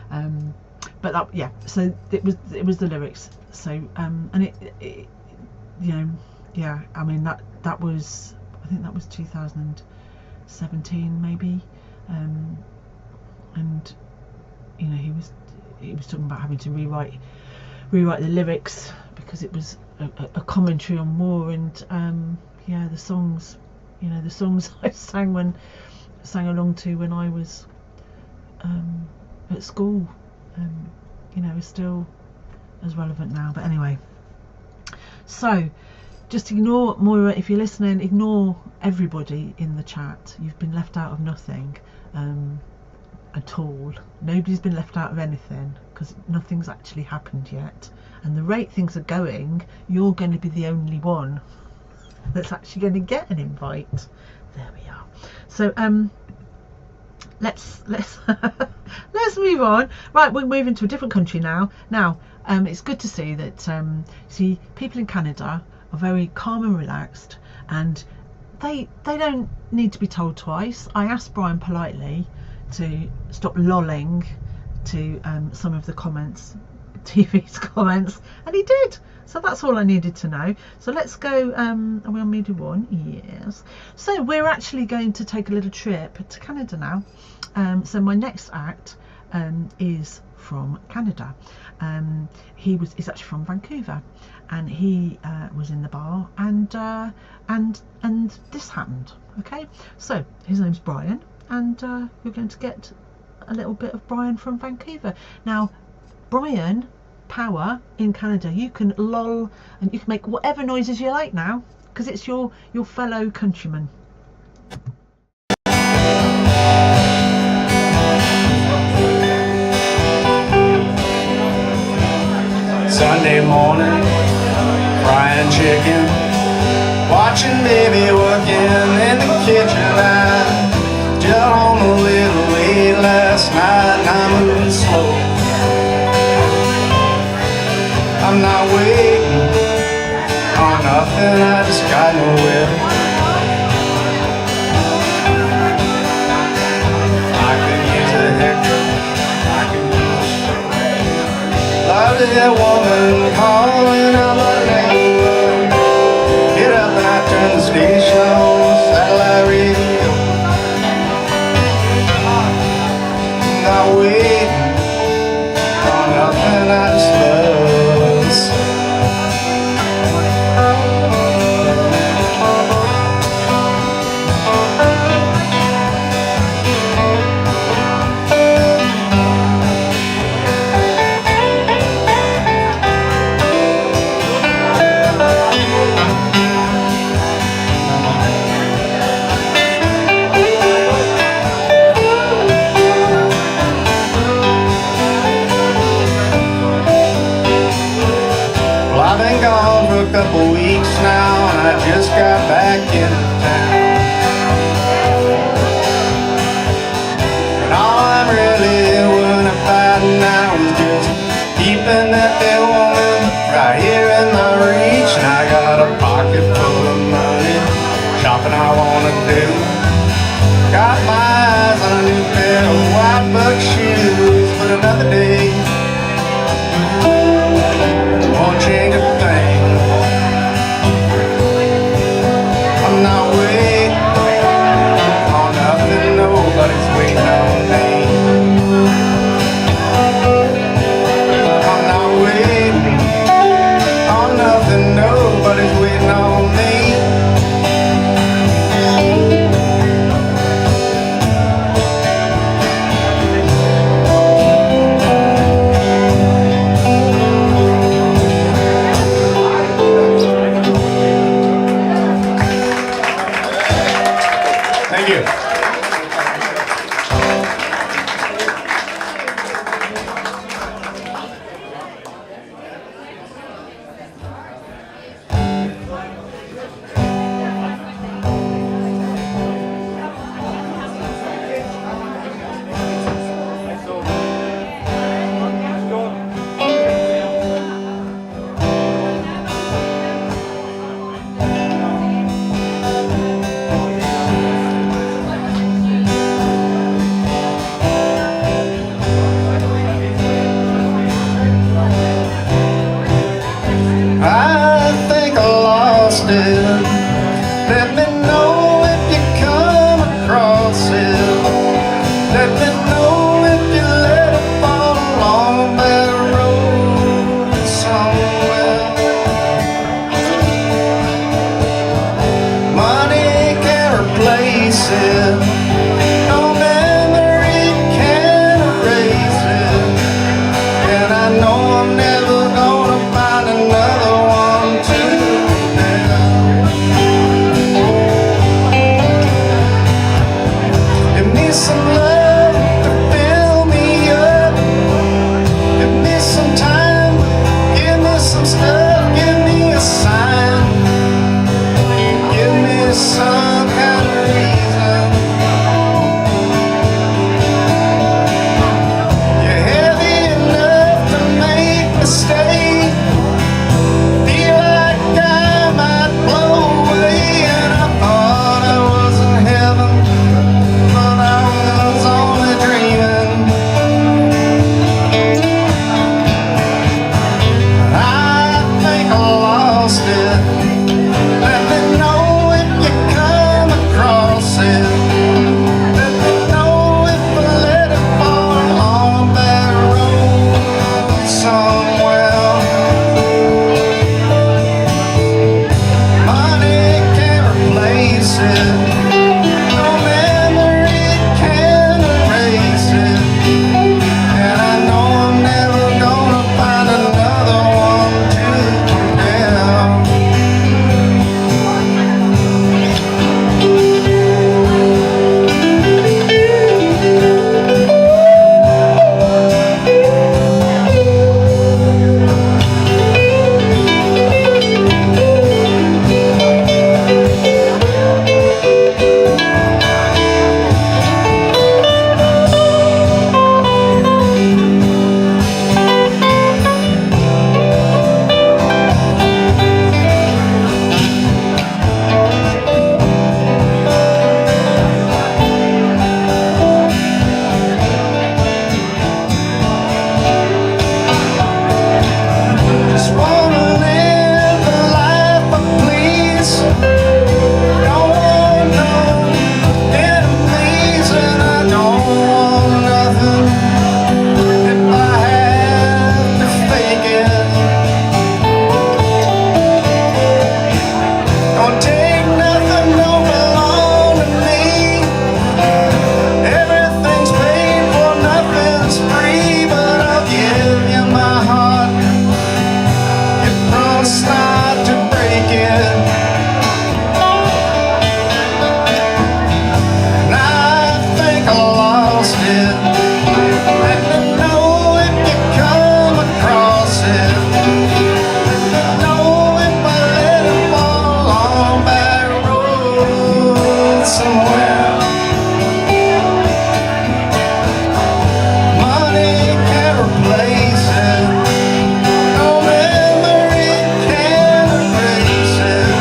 But that, yeah, so it was the lyrics. So and it you know, yeah, I mean that was, I think that was 2017 maybe, and you know, he was talking about having to rewrite the lyrics because it was a commentary on war, and yeah, the songs, you know, the songs I sang along to when I was at school, you know, is still as relevant now. But anyway, so just ignore, Moira, if you're listening, ignore everybody in the chat. You've been left out of nothing at all. Nobody's been left out of anything, because nothing's actually happened yet, and the rate things are going, you're going to be the only one that's actually going to get an invite. There we are. So let's let's move on. Right, we're moving to a different country now. It's good to see that see, people in Canada are very calm and relaxed, and they don't need to be told twice. I asked Brian politely to stop lolling to some of the comments, TV's comments, and he did. So that's all I needed to know. So let's go. Are we on media one? Yes. So we're actually going to take a little trip to Canada now. So my next act is from Canada. He's actually from Vancouver, and he was in the bar, and this happened. Okay, so his name's Brian, and you're going to get a little bit of Brian from Vancouver. Now, Brian power in Canada, you can lol and you can make whatever noises you like now, because it's your fellow countryman. Sunday morning, frying chicken, watching baby working in the kitchen. I just on a little late last night, and I'm moving slow. I'm not waiting on nothing, I just got nowhere. I could use a haircut, I could use a show. Love to that woman calling out my name. Get up and I turn the station on, satellite radio. Not waiting on nothing, I just love the sun. A couple weeks now, and I just got back into town. And all I'm really doing about now is just keeping that there woman right here in my reach. And I got a pocket full of money, shopping I wanna do. Got my eyes on a new pair of white buck shoes, but another day Thank you. I think I lost it. Let me know if you come across it. Let me know if you let it fall along that road somewhere. Money can't replace it. No memory can erase it. And I know I'm never gonna find another one to compare. Give me some love to fill me up. Give me some time. Give me some stuff. Give me a sign. Give me some kind of reason. You're heavy enough to make me stay. Feel like I might blow away. And I thought I was in heaven, but I was only dreaming. I think I lost it. Let me know if you come across it. Let me know if I let it fall along that road somewhere. Money can't replace it. No memory can erase it. And I know I'm never gonna find another one to compare. Just wanna live the life I please. Don't want no enemies, and I don't want nothing if I have to fake it. Don't take nothing, don't belong to me. Everything's paid for, nothing's free, but I'll give you my heart. You promised not to break it. And I think I lost it. Let me know if you come across it. Let me know if I let it fall along that road somewhere. Money can't replace it. No memory can erase it.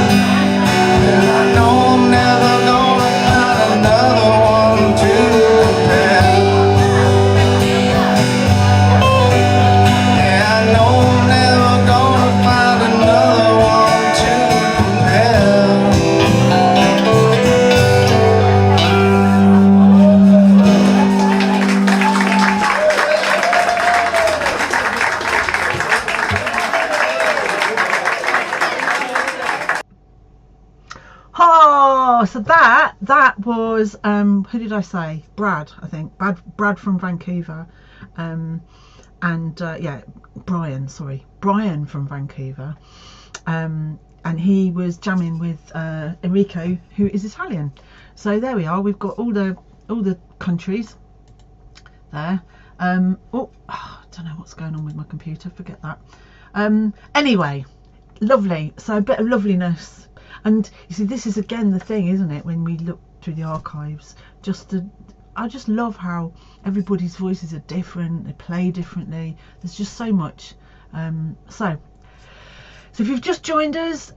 And I know I'm never gonna find another one to compare. Yeah, I know I'm never gonna find another one to compare. Oh, so that was who did I say? Brad, I think. Brad from Vancouver. And yeah, Brian from Vancouver. and he was jamming with Enrico, who is Italian. So there we are. We've got all the countries there. I don't know what's going on with my computer. Forget that. Anyway, lovely. So a bit of loveliness, and you see, this is again the thing, isn't it? When we look through the archives, I just love how everybody's voices are different. They play differently. There's just so much. So if you've just joined us,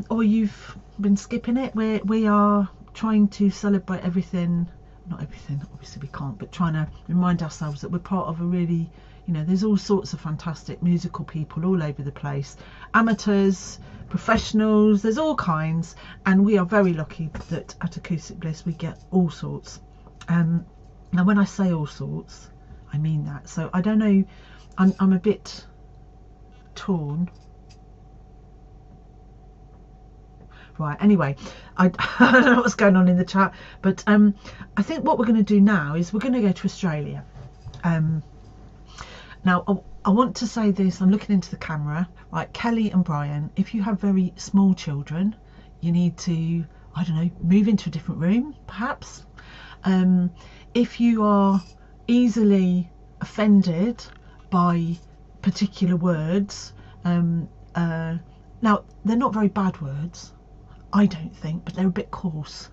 or you've been skipping it, we are trying to celebrate everything. Not everything, obviously we can't, but trying to remind ourselves that we're part of a really, you know, there's all sorts of fantastic musical people all over the place. Amateurs, professionals, there's all kinds, and we are very lucky that at Acoustic Bliss we get all sorts. Now when I say all sorts, I mean that. So I don't know, I'm a bit torn. Right, anyway, I don't know what's going on in the chat, but I think what we're going to do now is we're going to go to Australia. Now I want to say this, I'm looking into the camera, right, Kelly and Brian, if you have very small children, you need to, I don't know, move into a different room perhaps. If you are easily offended by particular words, now they're not very bad words, I don't think, but they're a bit coarse.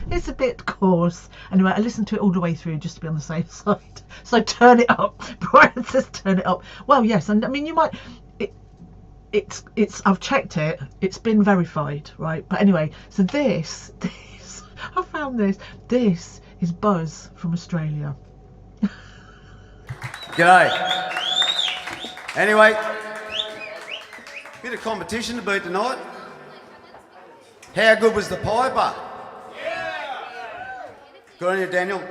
It's a bit coarse. Anyway, I listened to it all the way through just to be on the safe side. So turn it up. Brian says turn it up. Well, yes, and I mean you might. It's. I've checked it. It's been verified, right? But anyway, so this. I found this. This is Buzz from Australia. G'day. Anyway, bit of competition to beat tonight. How good was the piper? Yeah. Good on you, Daniel.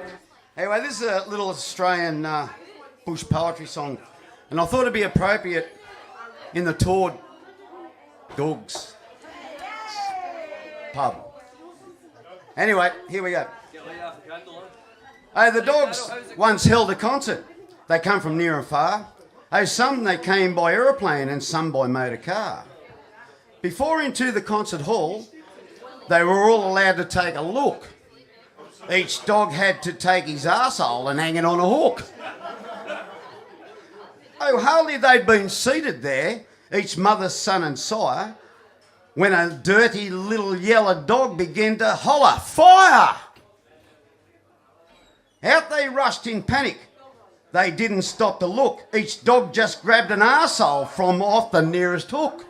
Anyway, this is a little Australian bush poetry song, and I thought it'd be appropriate in the Tord Dogs pub. Anyway, here we go. Hey, the Dogs once held a concert. They come from near and far. Hey, some they came by aeroplane and some by motor car. Before into the concert hall, they were all allowed to take a look. Each dog had to take his arsehole and hang it on a hook. Oh, hardly they'd been seated there, each mother, son and sire, when a dirty little yellow dog began to holler, "Fire!" Out they rushed in panic. They didn't stop to look. Each dog just grabbed an arsehole from off the nearest hook.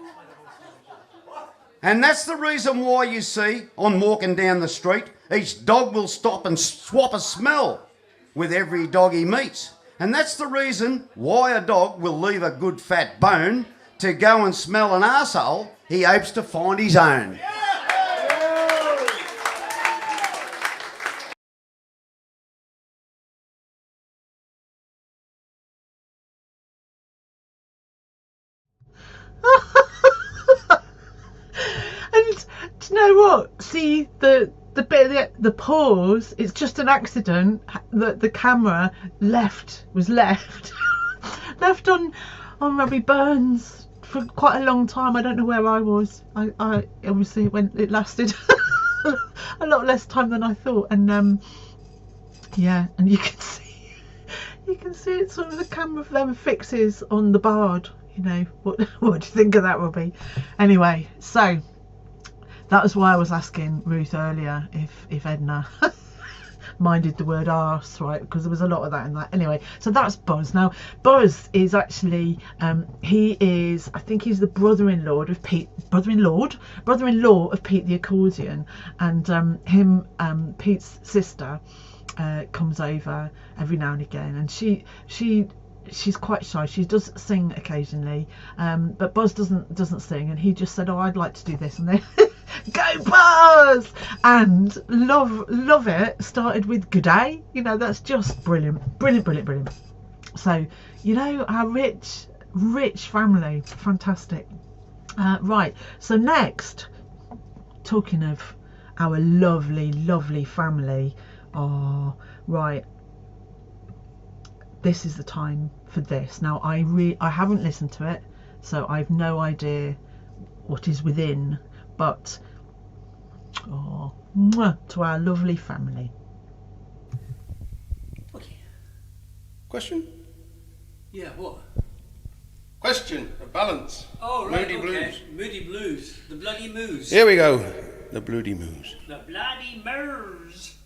And that's the reason why you see, on walking down the street, each dog will stop and swap a smell with every dog he meets. And that's the reason why a dog will leave a good fat bone to go and smell an arsehole he hopes to find his own. And do you know what? See the bit, the pause. It's just an accident that the camera was left on Robbie Burns for quite a long time. I don't know where I was. I obviously it lasted a lot less time than I thought. And yeah, and you can see it sort of the camera then fixes on the bard. You know, what do you think of that, Robbie? Anyway, so that was why I was asking Ruth earlier if Edna minded the word arse, right? Because there was a lot of that in that. Anyway, so that's Buzz. Now, Buzz is actually I think he's the brother-in-law of Pete the accordion, and Pete's sister comes over every now and again, and she's quite shy. She does sing occasionally, but Buzz doesn't sing, and he just said, "Oh, I'd like to do this," and then go Buzz, and love it. Started with "Good Day," you know, that's just brilliant. So, you know, our rich family, fantastic. Right, so next, talking of our lovely family, right, this is the time for this. Now I haven't listened to it, so I've no idea what is within, but mwah, to our lovely family. Question? Yeah, what? Question of balance. Oh, right, Moody okay. Blues. Moody Blues. The Bloody Moose. Here we go. The Bloody Moose. The Bloody Moose.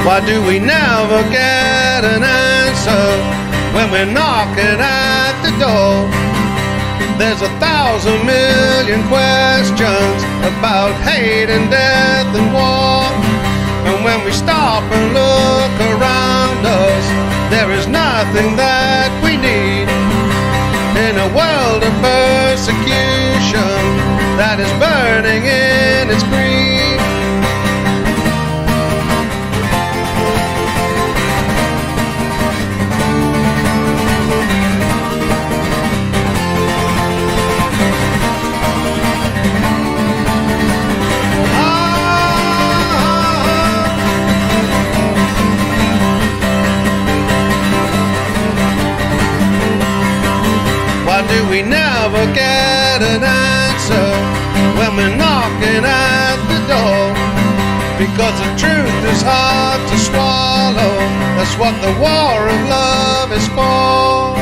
Why do we never get an answer when we're knocking at the door? There's 1,000 million questions about hate and death and war. And when we stop and look around us, there is nothing that we need in a world of persecution that is burning in its greed. Do we never get an answer when we're knocking at the door? Because the truth is hard to swallow. That's what the war of love is for.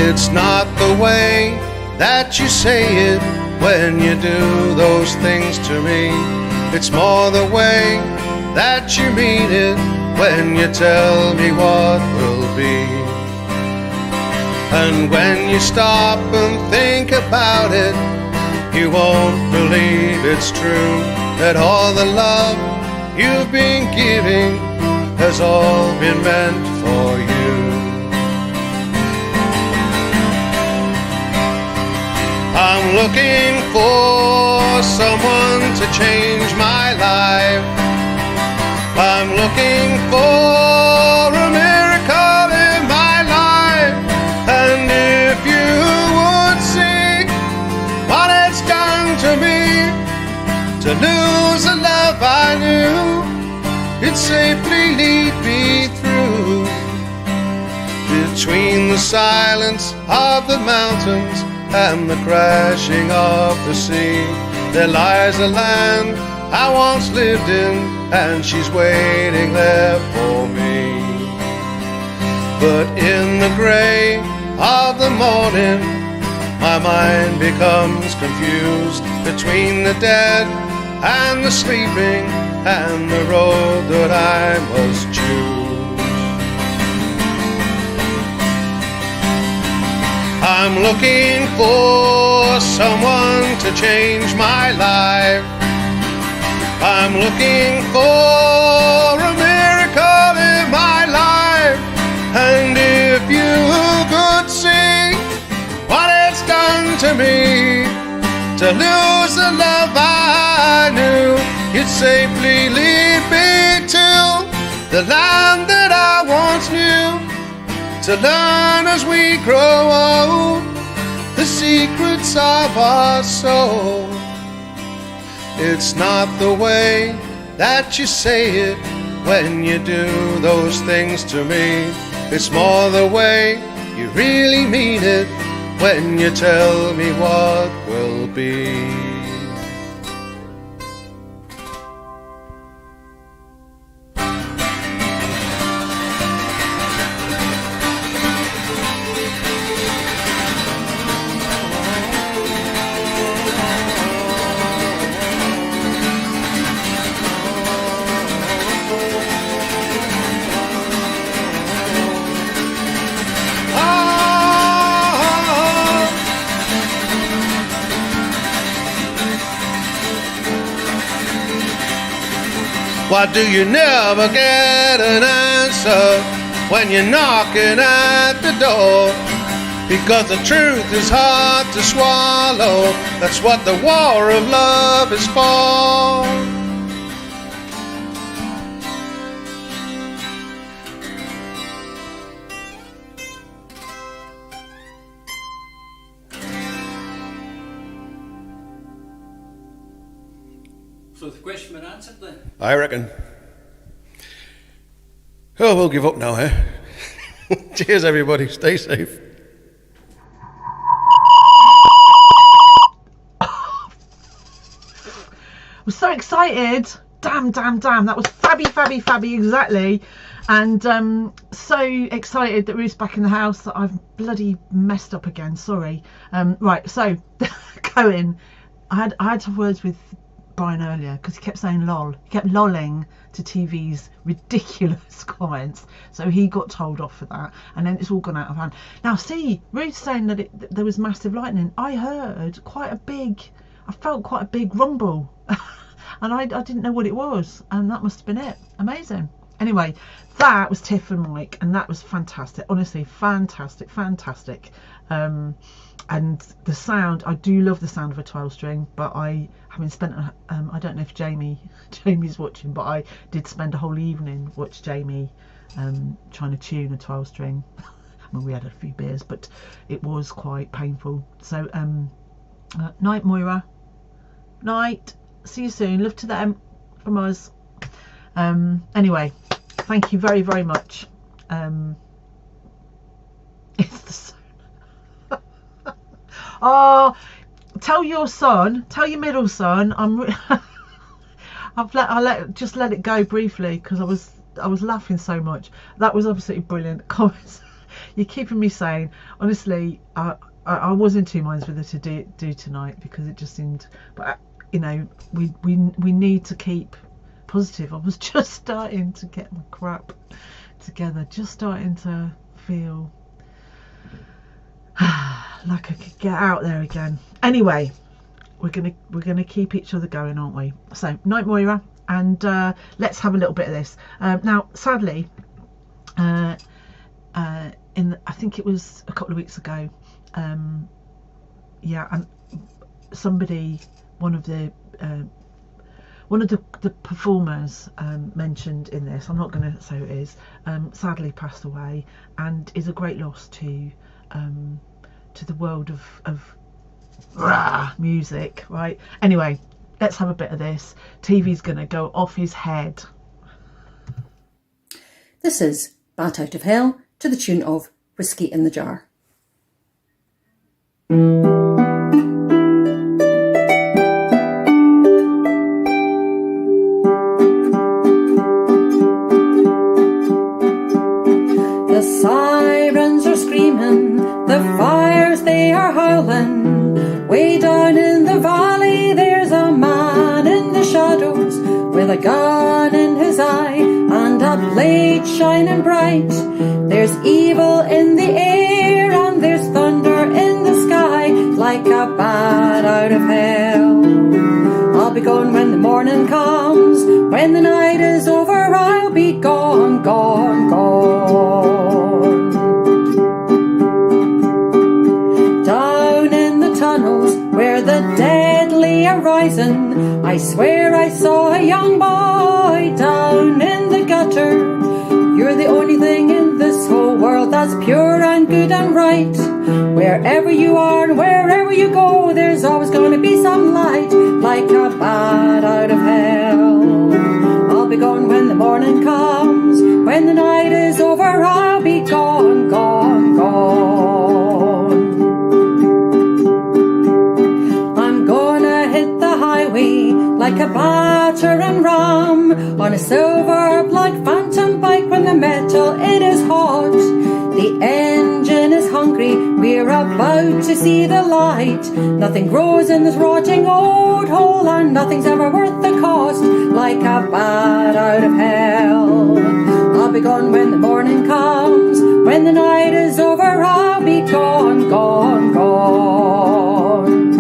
It's not the way that you say it when you do those things to me. It's more the way that you mean it when you tell me what will be. And when you stop and think about it, you won't believe it's true, that all the love you've been giving has all been meant for you. I'm looking for someone to change my life. I'm looking for a miracle in my life. And if you would see what it's done to me, to lose the love I knew, it'd safely lead me through. Between the silence of the mountains and the crashing of the sea, there lies a land I once lived in, and she's waiting there for me. But in the grey of the morning, my mind becomes confused between the dead and the sleeping and the road that I must choose. I'm looking for someone to change my life. I'm looking for a miracle in my life. And if you could see what it's done to me, to lose the love I knew, you'd safely lead me to the land that I once knew, to learn as we grow old the secrets of our soul. It's not the way that you say it when you do those things to me. It's more the way you really mean it when you tell me what will be. Why do you never get an answer when you're knocking at the door? because the truth is hard to swallow. That's what the war of love is for. So the question been answered then? I reckon. Oh, we'll give up now, eh? Cheers, everybody. Stay safe. Was so excited. Damn. That was fabby, exactly. And so excited that Ruth's back in the house that I've bloody messed up again. Sorry. Right, so going. I had to have words with Brian earlier because he kept saying lol. He kept lolling to TV's ridiculous comments. So he got told off for that. And then it's all gone out of hand. Now, see, Ruth's saying that there was massive lightning. I felt quite a big rumble. And I didn't know what it was, and that must have been it. Amazing. Anyway, that was Tiff and Mike, and that was fantastic. Honestly, fantastic. And the sound, I do love the sound of a 12-string, but having spent I don't know if Jamie's watching, but I did spend a whole evening watch Jamie trying to tune a 12-string. I mean, we had a few beers, but it was quite painful. So night, Moira. Night. See you soon. Love to them from us. Anyway, thank you very, very much. It's the sun. Oh, tell your middle son. I'll just let it go briefly because I was laughing so much. That was absolutely brilliant. Comments. You're keeping me sane. Honestly, I was in two minds whether to do tonight because it just seemed, but. You know, we need to keep positive. I was just starting to get my crap together, just starting to feel like I could get out there again. Anyway, we're gonna keep each other going, aren't we? So night, Moira, and let's have a little bit of this. Now, sadly, I think it was a couple of weeks ago. Yeah, and somebody. One of the performers mentioned in this, I'm not going to say who it is, sadly passed away, and is a great loss to the world of music, right? Anyway, let's have a bit of this. TV's going to go off his head. This is Bat Out of Hell to the tune of Whiskey in the Jar. The sirens are screaming, the fires they are howling. Way down in the valley there's a man in the shadows with a gun in his eye and a blade shining bright. There's evil in the air and there's thunder in the sky like a bat out of hell. I'll be gone when the morning comes, when the night is over I'll be gone, gone, gone. Down in the tunnels where the deadly are rising, I swear I saw a young boy down in the gutter. You're the only thing in this whole world that's pure and good and right. Wherever you are and wherever you go, there's always going to be some light, like a bat out of hell. I'll be gone when the morning comes, when the night is over I'll be gone, gone, gone. I'm gonna hit the highway like a battering ram on a silver black phantom bike. When the metal it is hot, the engine is hungry, we're about to see the light. Nothing grows in this rotting old hole and nothing's ever worth the cost, like a bat out of hell. I'll be gone when the morning comes, when the night is over I'll be gone, gone, gone.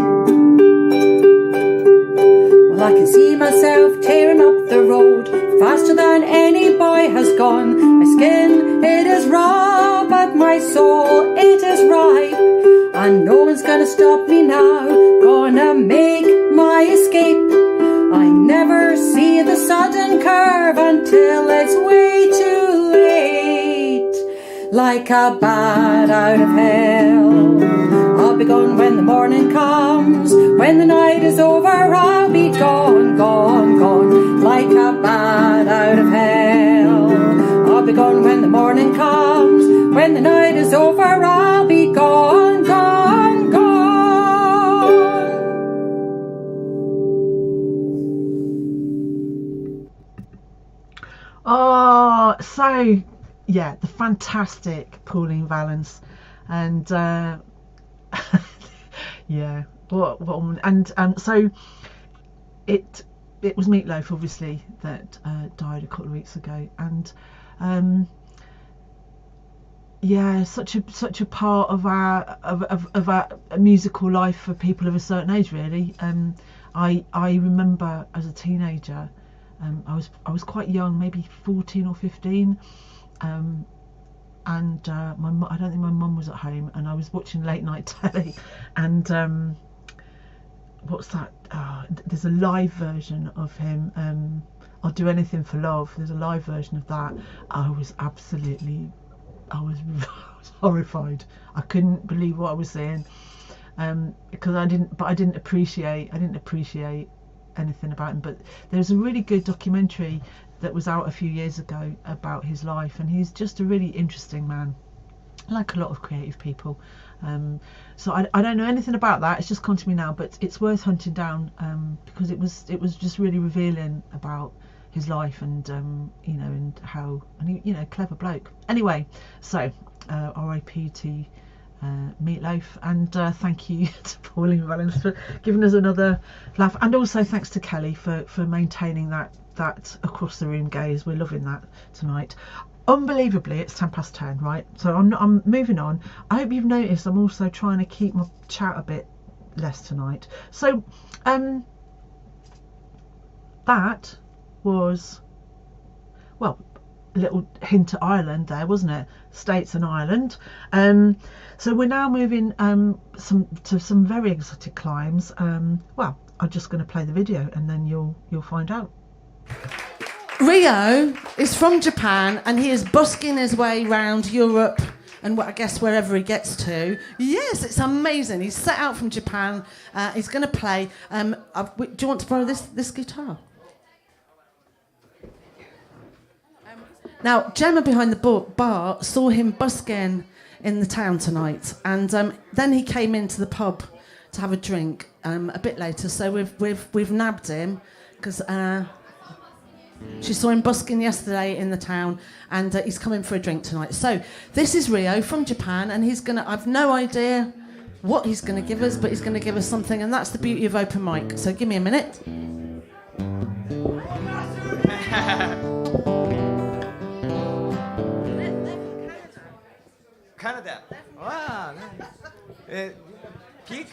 Well, I can see myself tearing up the road, faster than any boy has gone. My skin, it is raw, but my soul, it is ripe. And no one's gonna stop me now, gonna make my escape. I never see the sudden curve until it's way too late. Like a bat out of hell, I'll be gone when the morning comes. When the night is over, I'll be gone, gone, gone. Like a bat out of hell, I'll be gone when the morning comes. When the night is over, I'll be gone, gone, gone. Oh, so yeah, the fantastic Pauline Valance, and yeah, what and so it was Meatloaf, obviously, that died a couple of weeks ago, and yeah, such a part of our musical life for people of a certain age, really. I remember as a teenager. I was quite young, maybe 14 or 15, and I don't think my mum was at home, and I was watching late night telly, and what's that? There's a live version of him. I'll Do Anything for Love. There's a live version of that. I was horrified. I couldn't believe what I was seeing, because I didn't appreciate anything about him. But there's a really good documentary that was out a few years ago about his life, and he's just a really interesting man, like a lot of creative people. So I don't know anything about that, it's just come to me now, but it's worth hunting down, because it was just really revealing about his life, and you know, and how, and he, you know, clever bloke. Anyway, so RIP to Meatloaf, and thank you to Pauline Valance for giving us another laugh, and also thanks to Kelly for maintaining that across the room gaze. We're loving that tonight. Unbelievably, it's 10:10, right? So I'm moving on. I hope you've noticed I'm also trying to keep my chat a bit less tonight. So that was, well, a little hint at Ireland there, wasn't it? States and Ireland. So we're now moving to some very exotic climes. Well, I'm just going to play the video, and then you'll find out. Rio is from Japan, and he is busking his way around Europe and I guess wherever he gets to. Yes, it's amazing. He's set out from Japan. He's going to play. Do you want to borrow this guitar? Now, Gemma behind the bar saw him busking in the town tonight, and then he came into the pub to have a drink a bit later. So we've nabbed him because she saw him busking yesterday in the town, and he's coming for a drink tonight. So this is Rio from Japan, and he's gonna. I've no idea what he's gonna give us, but he's gonna give us something, and that's the beauty of open mic. So give me a minute. Canada. Wow. Nice. Pick.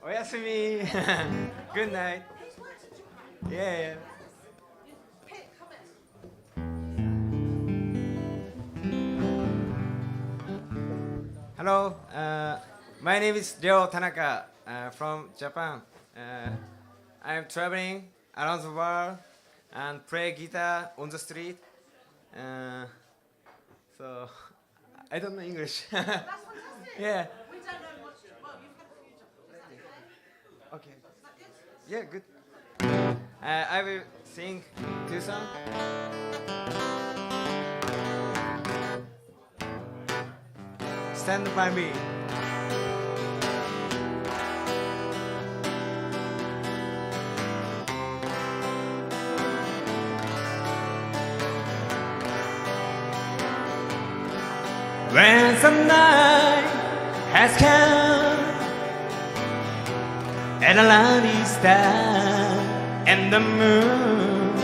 Oyasumi. Good night. Yeah. Hello. My name is Ryo Tanaka from Japan. I am traveling around the world and play guitar on the street. So I don't know English. That's fantastic. Yeah. We don't know much. Well, you've had a few jobs. Okay. Yeah, good. I will sing 2 songs. Stand by me. When some night has come and the light is down and the moon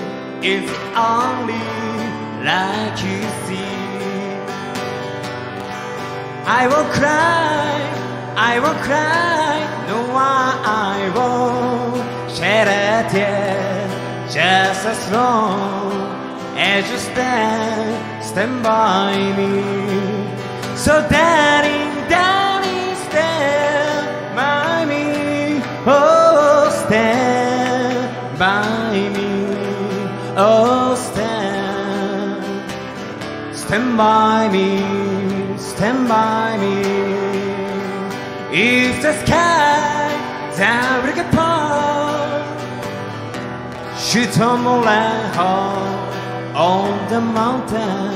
is only like you see, I will cry I won't cry, no, I won't shed a tear, just as long as you stand by me. So daddy, daddy, stand by me, oh, stand by me, oh, stand by me, stand by me. If the skies are break apart, should tumble and fall on the mountain,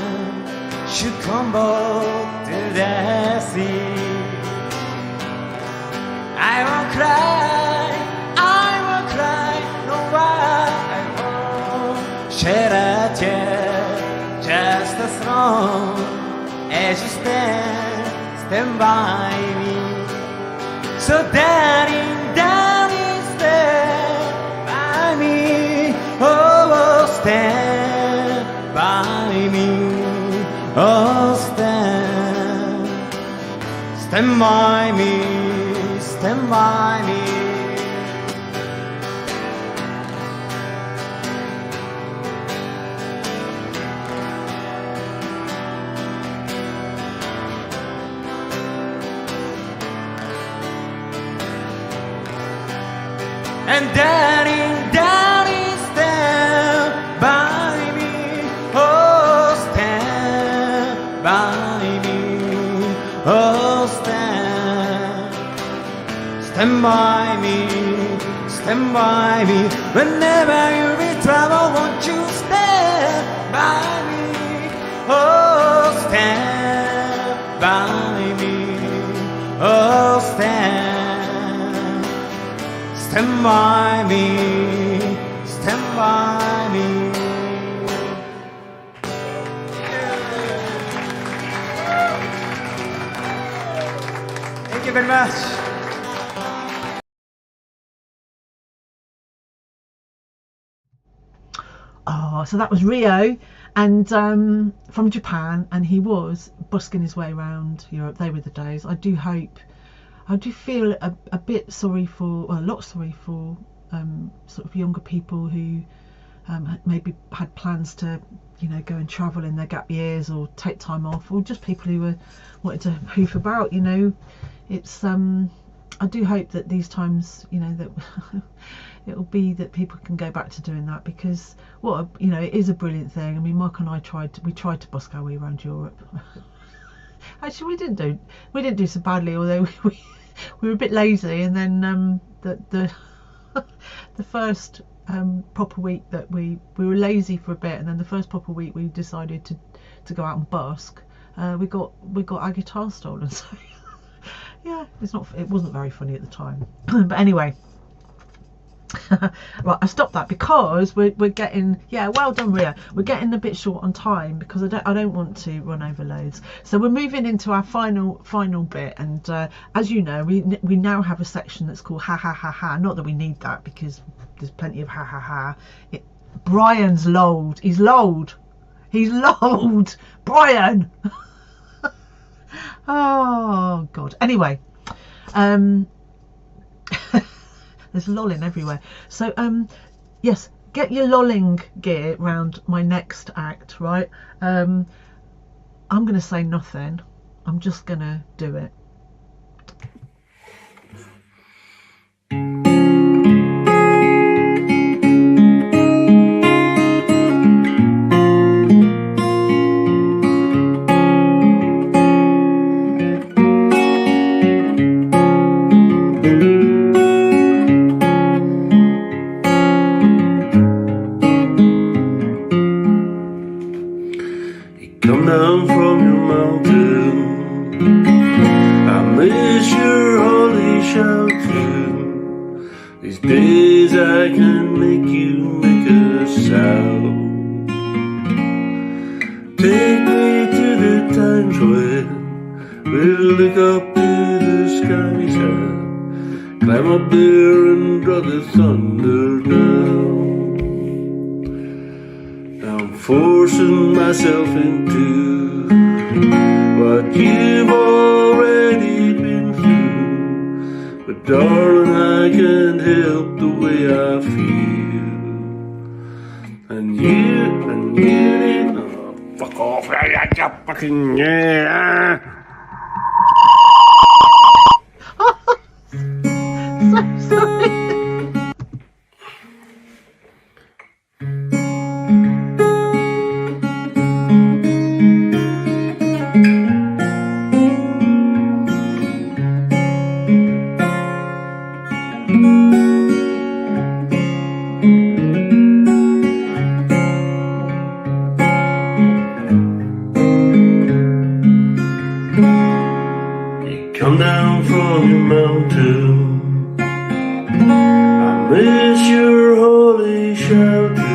should crumble to the sea. I won't cry, no, I won't shed a tear, just as long as you stand by me. So daddy, daddy, stand by me, oh, stand by me, oh, stand by me, stand by me. And daddy, daddy, stand by me, oh, stand by me, oh, stand by me, stand by me. Whenever you're in trouble, won't you stand by me, oh, stand by me, oh, stand by me, stand by me. Thank you very much. Oh, so that was Rio, and from Japan, and he was busking his way around Europe. They were the days. I do feel a bit sorry for, well, a lot sorry for sort of younger people who maybe had plans to, you know, go and travel in their gap years or take time off, or just people who were wanted to hoof about. You know, it's I do hope that these times, you know, that it'll be that people can go back to doing that, because you know, it is a brilliant thing. I mean, Mark and I tried to busk our way around Europe. Actually, we didn't do so badly, although we were a bit lazy, and then the first proper week that we were lazy for a bit, and then the first proper week we decided to go out and busk, we got our guitar stolen. So yeah, it wasn't very funny at the time. But anyway, right, I stopped that because we're getting, yeah, well done, Ria. We're getting a bit short on time because I don't want to run over loads. So we're moving into our final bit, and as you know, we now have a section that's called ha ha ha ha. Not that we need that, because there's plenty of ha ha ha. Brian's lolled. He's lolled. Brian. Oh God. Anyway, there's lolling everywhere. So yes, get your lolling gear round my next act, right? I'm gonna say nothing. I'm just gonna do it. Come down from your mountain, I miss your holy shouting. These days I can make you make a sound. Take me to the times when we'll look up to the skies and climb up there and draw the thunder down. I'm forcing myself into what you've already been through. but darling, I can't help the way I feel. And you need, oh, fuck off, fucking yeah. So sorry. Come down from your mountain, I miss your holy shouting.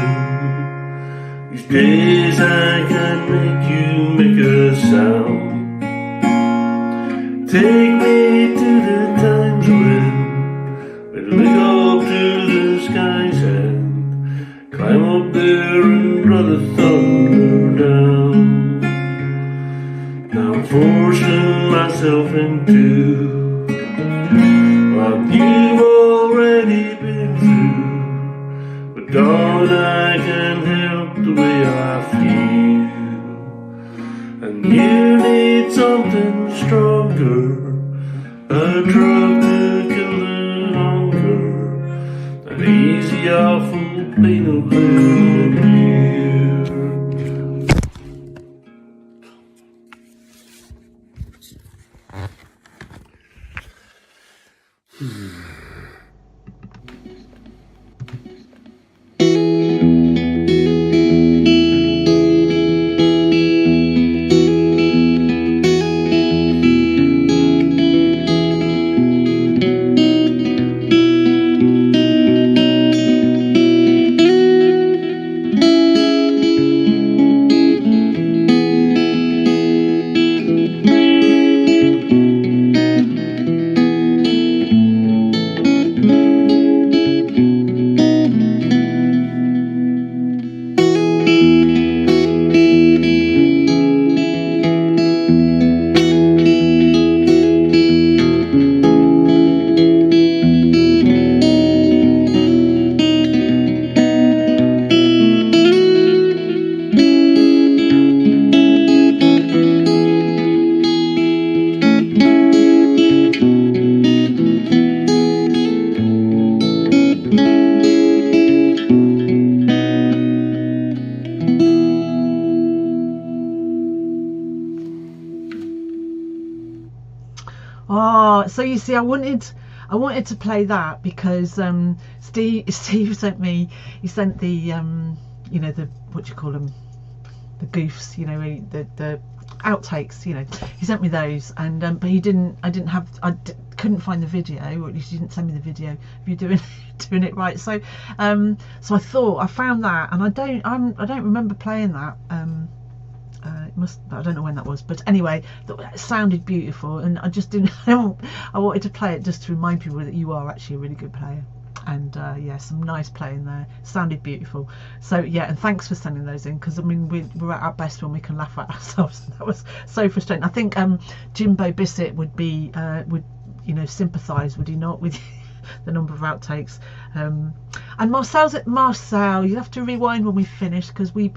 These days I can't make you make a sound. Take me to the times when we look up to the skies and climb up there and draw the thunder down. Now I'm forcing myself into what you've already been through, but darling, I can't help the way I feel. And you need something stronger, a drug to kill the hunger, an easy awful pain of living you. So you see, I wanted to play that because Steve sent me, he sent the you know, the, what do you call them, the goofs, you know, the outtakes, you know, he sent me those, and but I couldn't find the video, or at least he didn't send me the video of you doing it right. So so I thought I found that, and I don't remember playing that. I don't know when that was, but anyway, it sounded beautiful, and I just didn't. I wanted to play it just to remind people that you are actually a really good player, and yeah, some nice playing there. Sounded beautiful. So yeah, and thanks for sending those in, because I mean we're at our best when we can laugh at ourselves. That was so frustrating. I think Jimbo Bissett would be would, you know, sympathise, would he not, with the number of outtakes. And Marcel, you have to rewind when we finish, because we're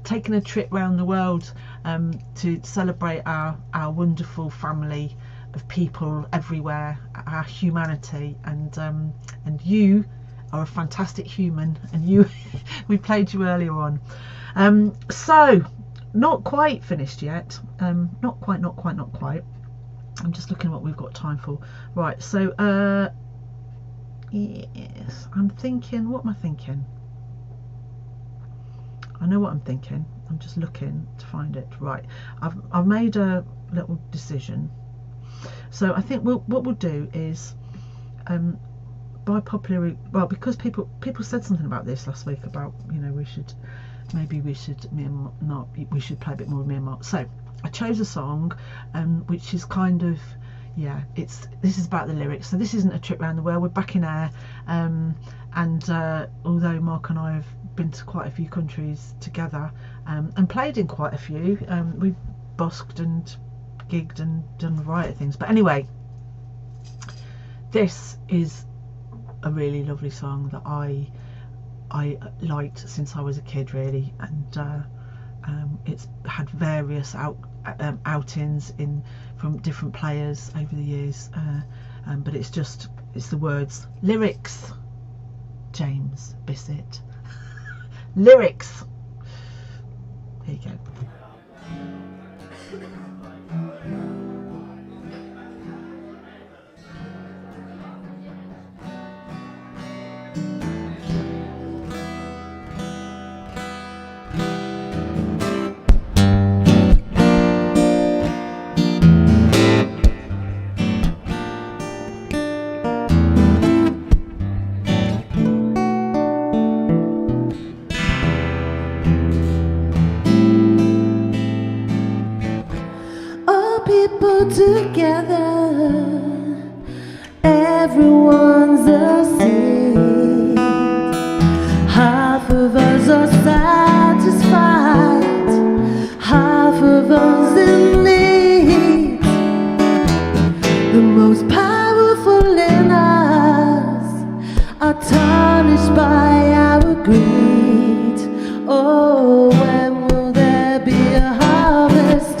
taking a trip around the world to celebrate our wonderful family of people everywhere, our humanity, and you are a fantastic human, and you we played you earlier on. So not quite finished yet, not quite. I'm just looking at what we've got time for. Right, so yes, I'm thinking, what am I thinking? I know what I'm thinking. I'm just looking to find it. Right, I've made a little decision. So I think what we'll do is, by popular, well, because people said something about this last week about, you know, we should play a bit more of Myanmar. So I chose a song which is kind of, yeah, this is about the lyrics. So this isn't a trip around the world, we're back in air, and although Mark and I have been to quite a few countries together, and played in quite a few, we've busked and gigged and done a variety of things, but anyway, this is a really lovely song that I liked since I was a kid, really, and it's had various outings from different players over the years, but it's the words, lyrics, James Bissett. Lyrics. Here you go. Together, everyone's a saint. Half of us are satisfied, half of us in need. The most powerful in us are tarnished by our greed. Oh, when will there be a harvest?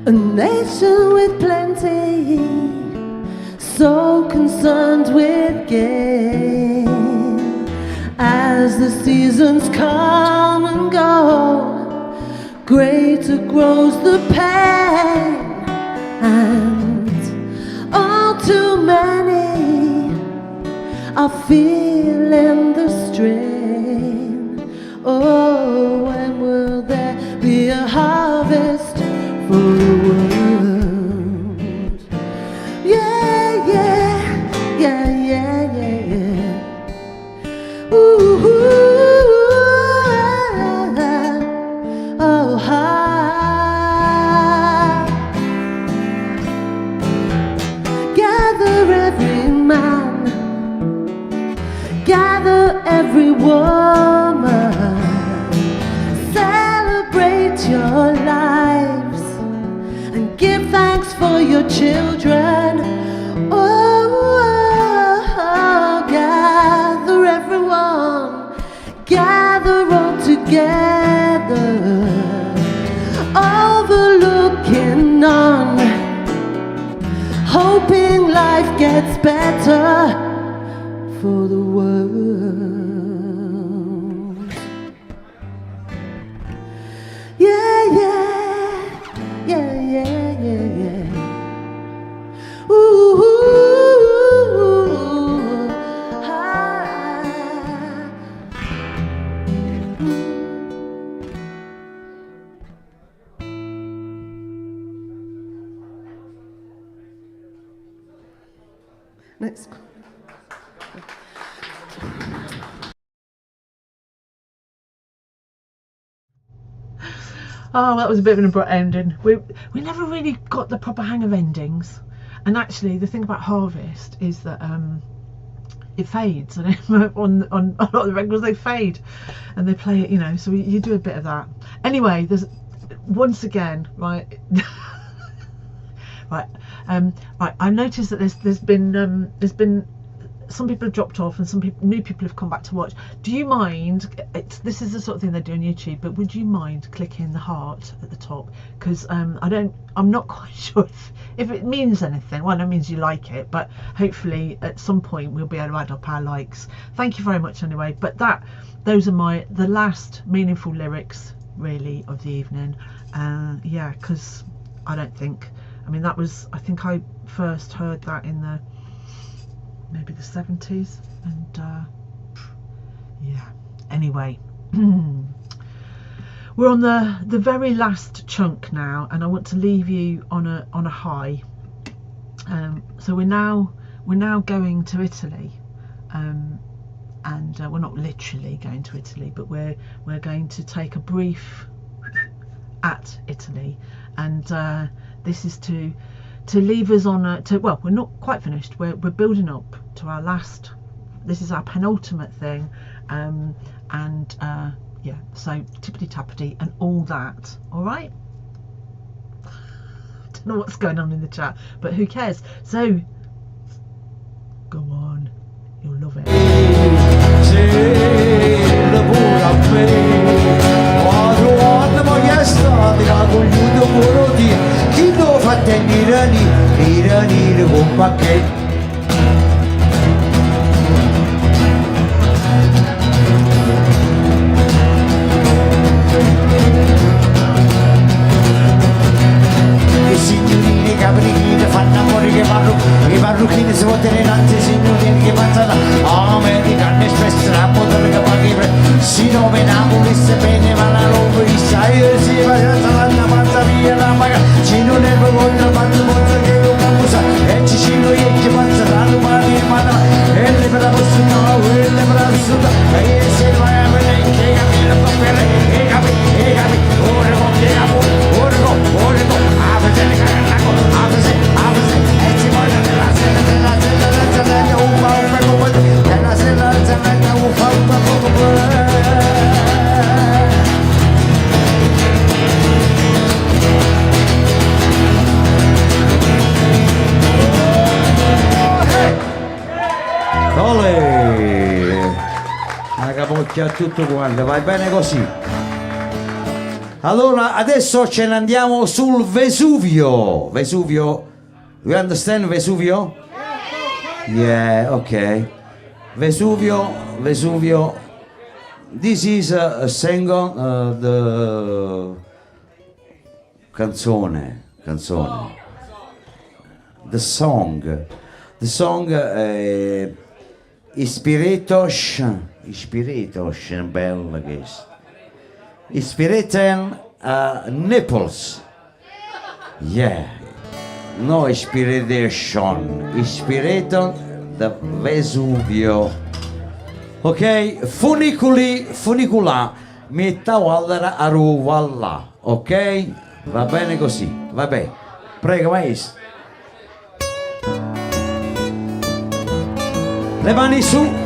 A nation with plenty, so concerned with gain. As the seasons come and go, greater grows the pain, and all too many are feeling the strain. Oh, when will there be a harvest for the world? Yeah, yeah, yeah, yeah, yeah, yeah. Ooh, oh, gather every man, gather every woman, celebrate your lives and give thanks for your children. Oh, gather everyone, gather all together, overlooking none, hoping life gets better for the world. Yeah, yeah, yeah, yeah, yeah, yeah. Ooh, ah. Next. Oh, that was a bit of an abrupt ending. We never really got the proper hang of endings, and actually the thing about Harvest is that it fades, and on a lot of the records they fade, and they play it, you know. So you do a bit of that. Anyway, there's once again, right. Right, right. I noticed that there's been some people have dropped off and new people have come back to watch. Do you mind? This is the sort of thing they do on YouTube, but would you mind clicking the heart at the top? Because I'm not quite sure if it means anything. Well, it means you like it, but hopefully at some point we'll be able to add up our likes. Thank you very much anyway. But those are the last meaningful lyrics really of the evening. Yeah, because I mean that was, I think I first heard that in maybe the 70s, and yeah, anyway. We're on the very last chunk now, and I want to leave you on a high. So we're now going to Italy, and we're not literally going to Italy, but we're going to take a brief at Italy, and this is to leave us on a well, we're not quite finished, we're building up to our last, this is our penultimate thing, yeah, so tippity tappity and all that. All right, don't know what's going on in the chat, but who cares? So go on, you'll love it. Chi lo fa tenere con pacchetto? I signorini, i caprichini fanno amore che i parrucchini si può tenere anzi signorini che passano American Express, la motor che paghi si nome Napoli se bene ma la roba io si va la pazza via la paga ci non è proprio quando posso che lo camusa e ci ci noi che pazza la domani ma e le per la prossima e le per la suda e se vai a vedere che capi la papere e capi ora con che capo ora con a vedere la cosa a vedere e ci voglio della sera un po' della sera un po' una capocchia a tutto quanto, va bene così. Allora adesso ce ne andiamo sul Vesuvio. Vesuvio, you understand Vesuvio? Yeah, ok. Vesuvio. This is a single, the canzone. The song Ispiritos, bella che è. Ispiriten Naples. Yeah. No inspiration. Ispiriton da Vesuvio. Ok? Funicula. Metta wallera a ruvalla. Ok? Va bene così. Vabbè. Prego, maestro. Le mani su.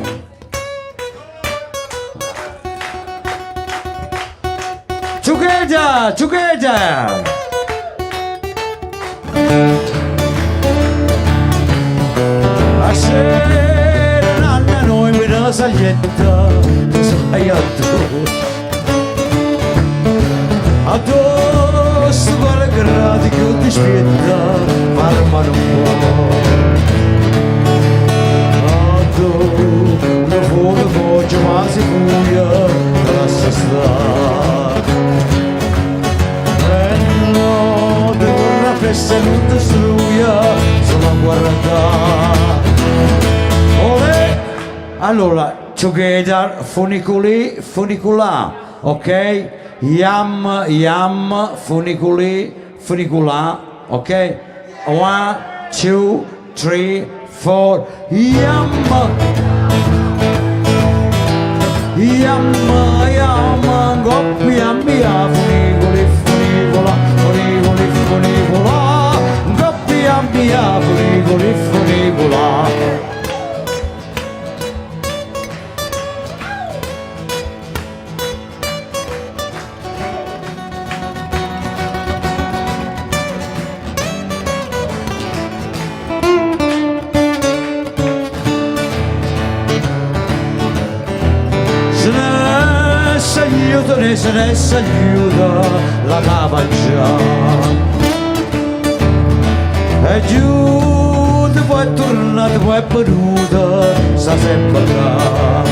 Together. A sera nanna noi mi la saglietta sai addosso quale gradi che ti spietta fermano un po'. Una voce ma si buia lascia stare e no devo la festa non ti struia solo a guardare. Olè. Allora together funicula, ok? Yam funicula, ok? 1 2 3 4 yam, goppia mia funicula, goppia mia funicula. Se ne aiuta la cavaggia e giù ti puoi tornare, ti puoi perduta sta sempre là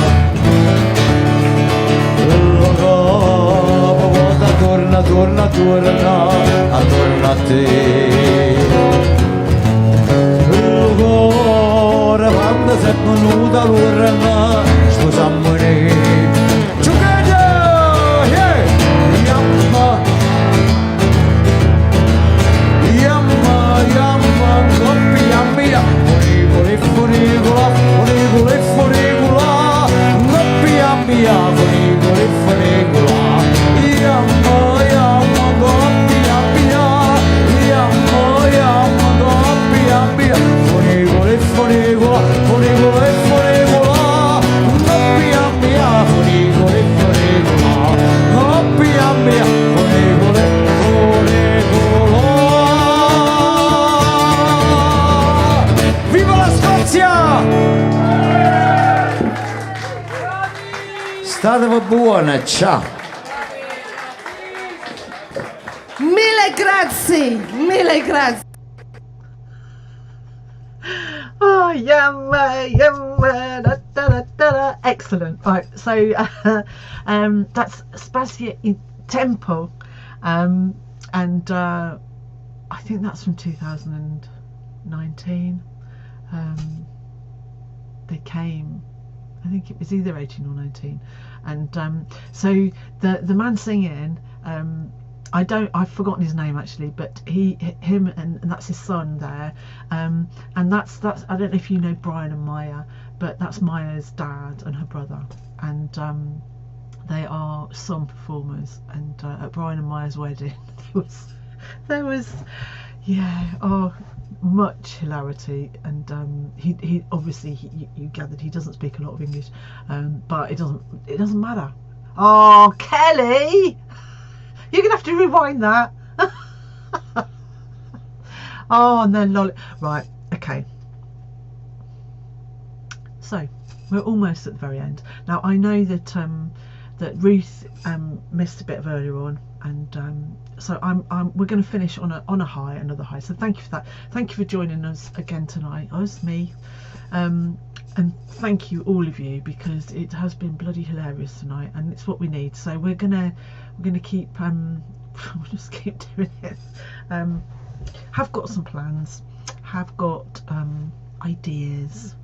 la cava torna attorno a te il cuore quando sei venuta allora sposammoci. Funicula, stata buona, ciao. Mille grazie, mille grazie. Oh, yumma, da, da, da, da. Excellent. Right, so that's Spazio in Tempo, and I think that's from 2019. They came, I think it was either 18 or 19, and so the man singing, I've forgotten his name actually, but him and that's his son there, and that's I don't know if you know Brian and Maya, but that's Maya's dad and her brother, and they are song performers, and at Brian and Maya's wedding there was much hilarity, and he obviously you gathered he doesn't speak a lot of English, but it doesn't matter. Oh, Kelly, you're gonna have to rewind that. Oh, and then right, okay, so we're almost at the very end now. I know that that Ruth missed a bit of earlier on, and so we're going to finish on a high, another high. So thank you for that. Thank you for joining us again tonight. Me, and thank you all of you, because it has been bloody hilarious tonight, and it's what we need. So we're gonna keep we'll just keep doing it. Have got some plans, have got ideas,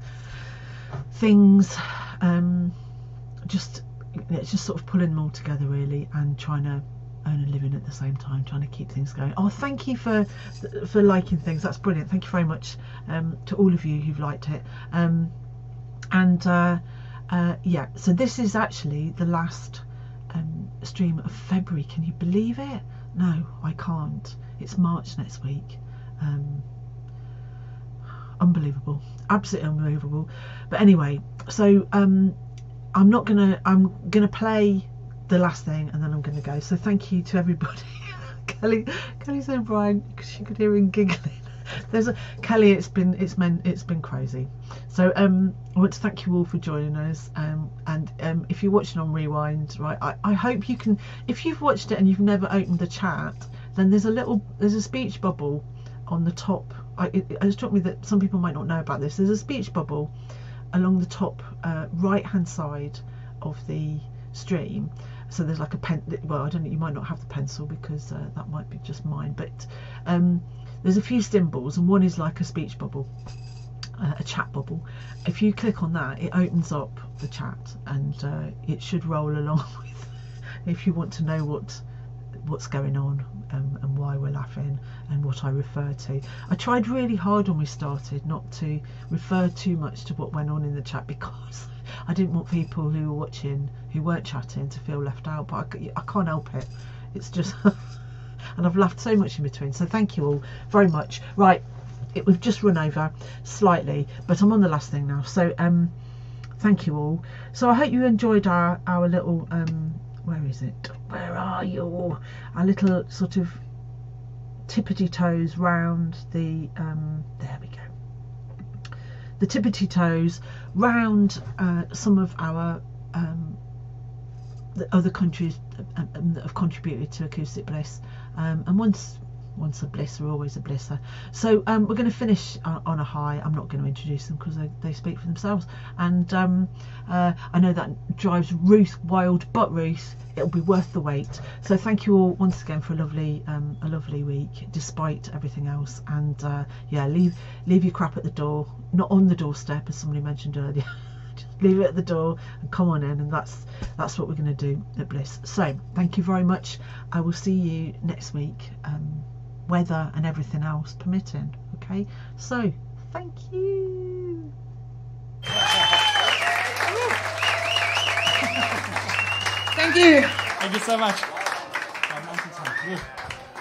things, it's just sort of pulling them all together really, and trying to earn a living at the same time, trying to keep things going. Oh, thank you for liking things, that's brilliant. Thank you very much to all of you who've liked it, yeah, so this is actually the last stream of February. Can you believe it? No, I can't. It's March next week. Unbelievable, absolutely unbelievable. But anyway, so I'm gonna play the last thing, and then I'm gonna go. So thank you to everybody. Kelly's O'Brien, because she could hear him giggling. Kelly, it's been crazy. So I want to thank you all for joining us, and if you're watching on Rewind, right, I hope you can, if you've watched it and you've never opened the chat, then there's a speech bubble on the top. It struck me that some people might not know about this. There's a speech bubble along the top right hand side of the stream. So there's like a pen, well, I don't know, you might not have the pencil, because that might be just mine, but there's a few symbols, and one is like a speech bubble, a chat bubble. If you click on that, it opens up the chat, and it should roll along with, if you want to know what's going on, and why we're laughing, and what I refer to. I tried really hard when we started not to refer too much to what went on in the chat, because I didn't want people who were watching, who weren't chatting, to feel left out, but I can't help it. It's just and I've laughed so much in between, so thank you all very much. Right, we've just run over slightly, but I'm on the last thing now, so thank you all. So I hope you enjoyed our little where is it? Where are you? Our little sort of tippity toes round the there we go. The tippity toes round some of our the other countries that have contributed to Acoustic Bliss, and once a blisser, always a blisser. So we're going to finish on a high. I'm not going to introduce them, because they speak for themselves, and I know that drives Ruth wild, but Ruth, it'll be worth the wait. So thank you all once again for a lovely week, despite everything else, and yeah, leave your crap at the door, not on the doorstep, as somebody mentioned earlier. Just leave it at the door and come on in, and that's what we're going to do at Bliss. So thank you very much. I will see you next week, weather and everything else permitting. Okay, so thank you. Thank you. Thank you so much.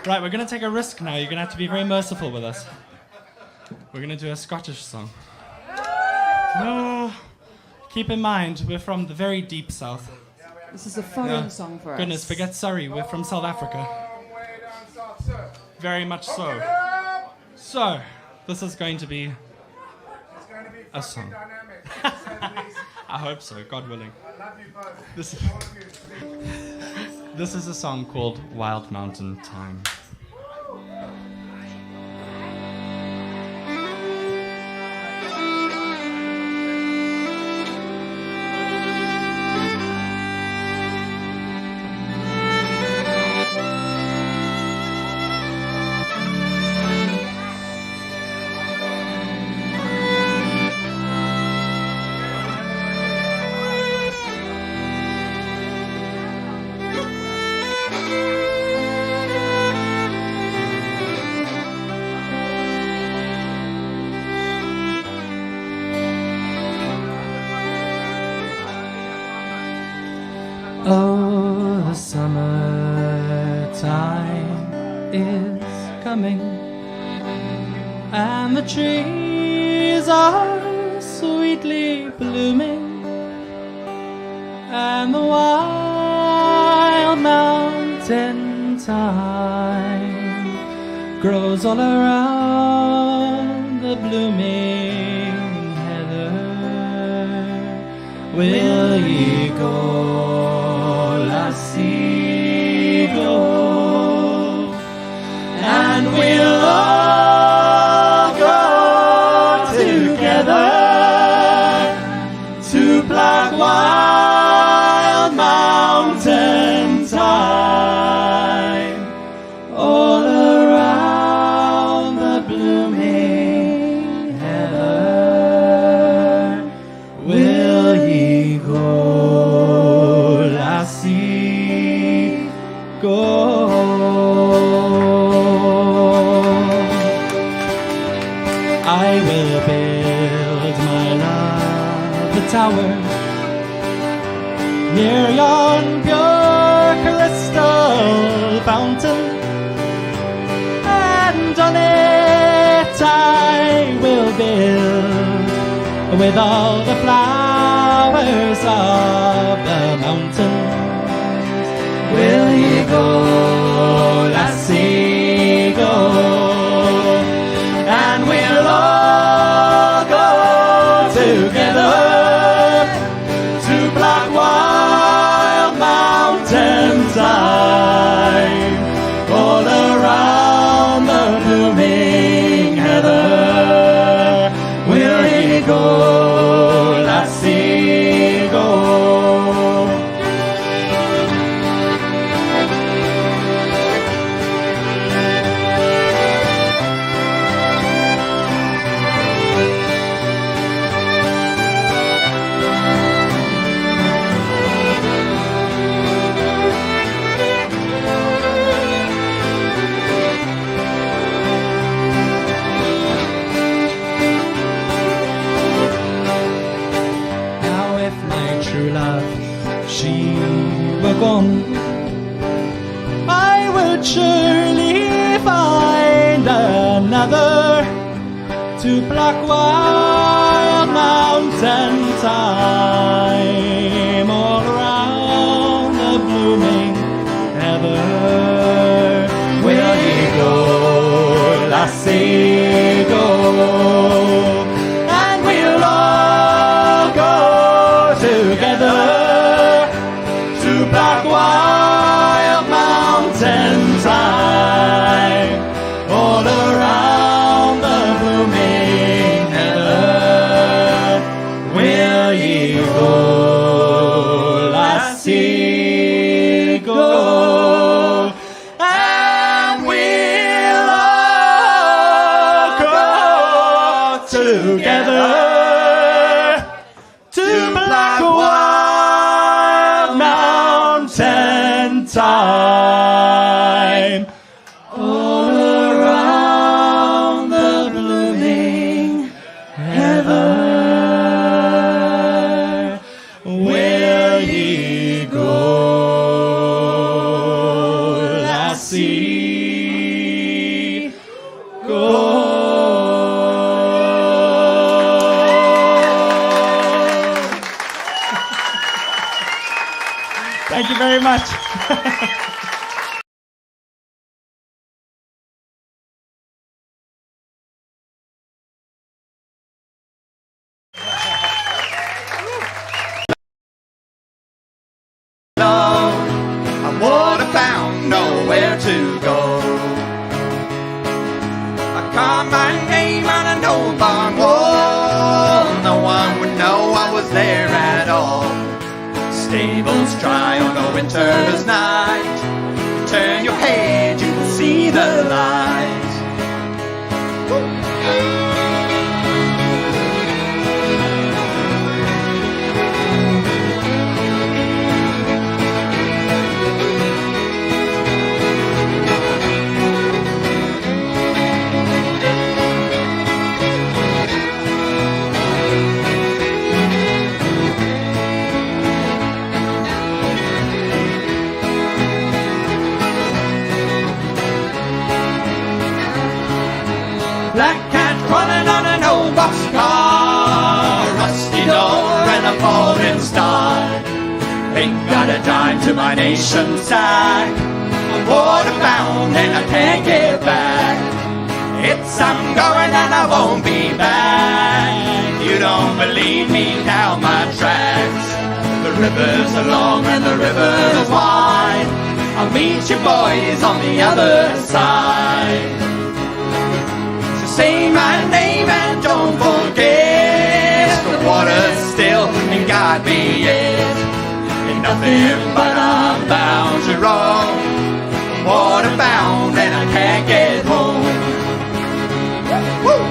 Right, we're going to take a risk now. You're going to have to be very merciful with us. We're going to do a Scottish song. No, keep in mind, we're from the very deep south. This is a foreign song for us. Goodness, forget Surrey. We're from South Africa. Very much so. So, this is going to be a song. I hope so, God willing. This is a song called Wild Mountain Time. Oh, the summertime is coming, and the trees are sweetly blooming, and the wild mountain thyme grows all around the blooming heather. Will ye go, lassie, go, and we'll all go together to black wild mountain thyme, all around the blooming heather. Will ye go, lassie, go? I will build my love a tower near yon pure crystal fountain, and on it I will build with all the flowers of the mountains. Will ye go, lassie, go, and we'll all go together to black wild mountain thyme, all around the blooming heather. Will ye go, lassie, go? Now if my true love, she were gone, I would surely find another to black wild mountain thyme, all around the blooming heather. Will ye go, lassie, go, and we'll all go together to black wild mountain thyme, all around the blooming heather. Will ye go, lassie, go, and we'll all go together to black wild mountain thyme, all around the blooming heather. Will ye go, lassie, go? Thank you very much. old barn wall. No one would know I was there at all. Stables dry on a winter's night. Turn your page, you will see the light. Black cat crawling on an old boxcar, rusty door and a falling star. Ain't got a dime to my nation's sack. I'm waterbound and I can't get back. It's I'm going and I won't be back. You don't believe me, down my tracks. The river's long and the river's wide. I'll meet you boys on the other side. Say my name and don't forget the water's still and God be it. Ain't nothing but I'm bound to roam. I'm waterbound and I can't get home. Woo!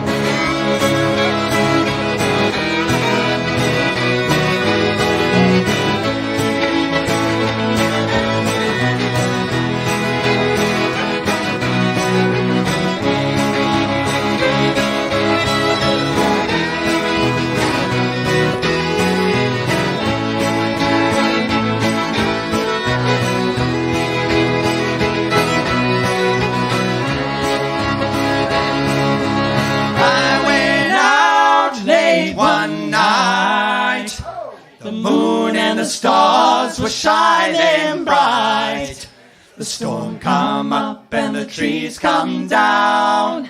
The moon and the stars were shining bright. The storm come up and the trees come down.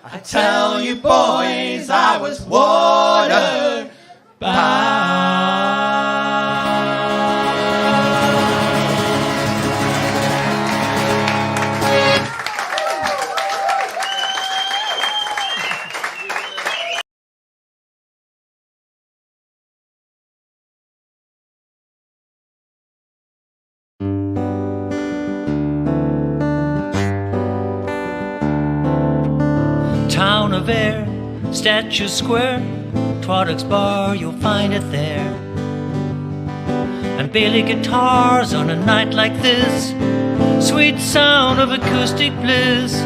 I tell you boys, I was water bound. Town of Air, Statue Square, Twaddock's Bar, you'll find it there. And Bailey guitars on a night like this, sweet sound of acoustic bliss.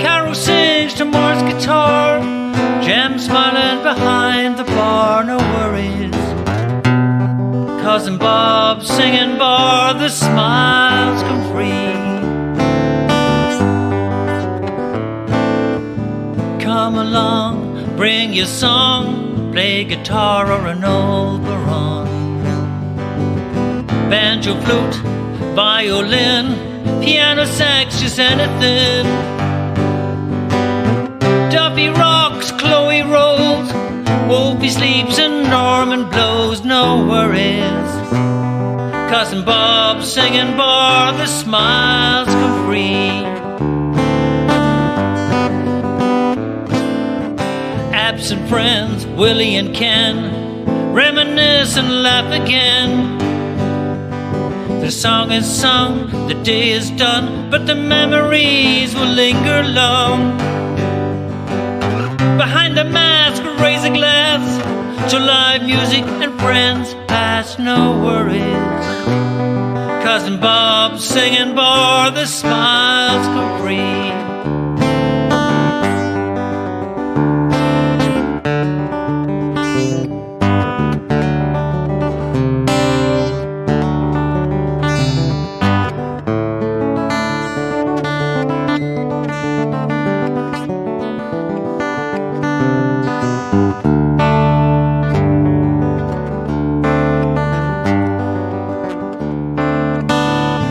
Carol sings to Mark's guitar, Jem smiling behind the bar, no worries. Cousin Bob singing bar, the smiles come free. Come along, bring your song, play guitar or an old baron. Banjo, flute, violin, piano, sax, just anything. Duffy rocks, Chloe rolls, Wolfie sleeps and Norman blows, no worries. Cousin Bob singing bar, the smiles come free. Absent friends, Willie and Ken, reminisce and laugh again. The song is sung, the day is done, but the memories will linger long. Behind the mask, raise a glass to live music and friends past, no worries. Cousin Bob singing bar, the smiles come free.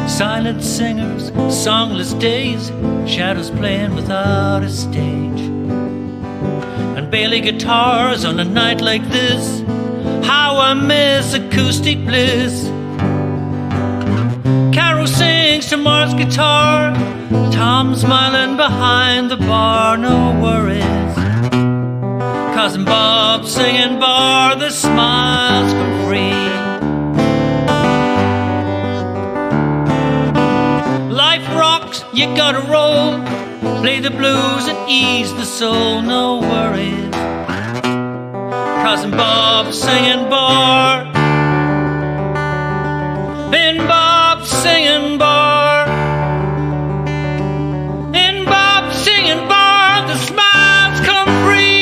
Silent singers, songless days, shadows playing without a stage. And Bailey guitars on a night like this, how I miss acoustic bliss. Carol sings to Mark's guitar, Tom smiling behind the bar, no worries. Cousin Bob singing bar, the smiles come free. Life rocks, you gotta roll. Play the blues and ease the soul, no worries. Cousin Bob singing bar, in Bob singing bar, in Bob singing bar, the smiles come free.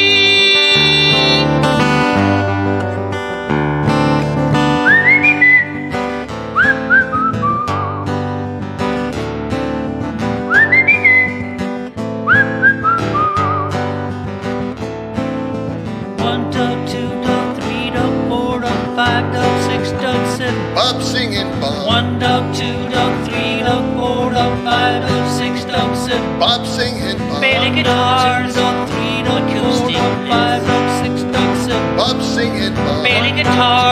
One dog, two dog, three dog, four dog, five dog, six dog, seven. Bob singing Bob. One dog, two dog, three dog, four dog, five dog, six dog, seven. Bob singing Bob. Bailey guitars on three dog, acoustic, five dog, six dog, seven. Bob singing Bob. Bailey guitar.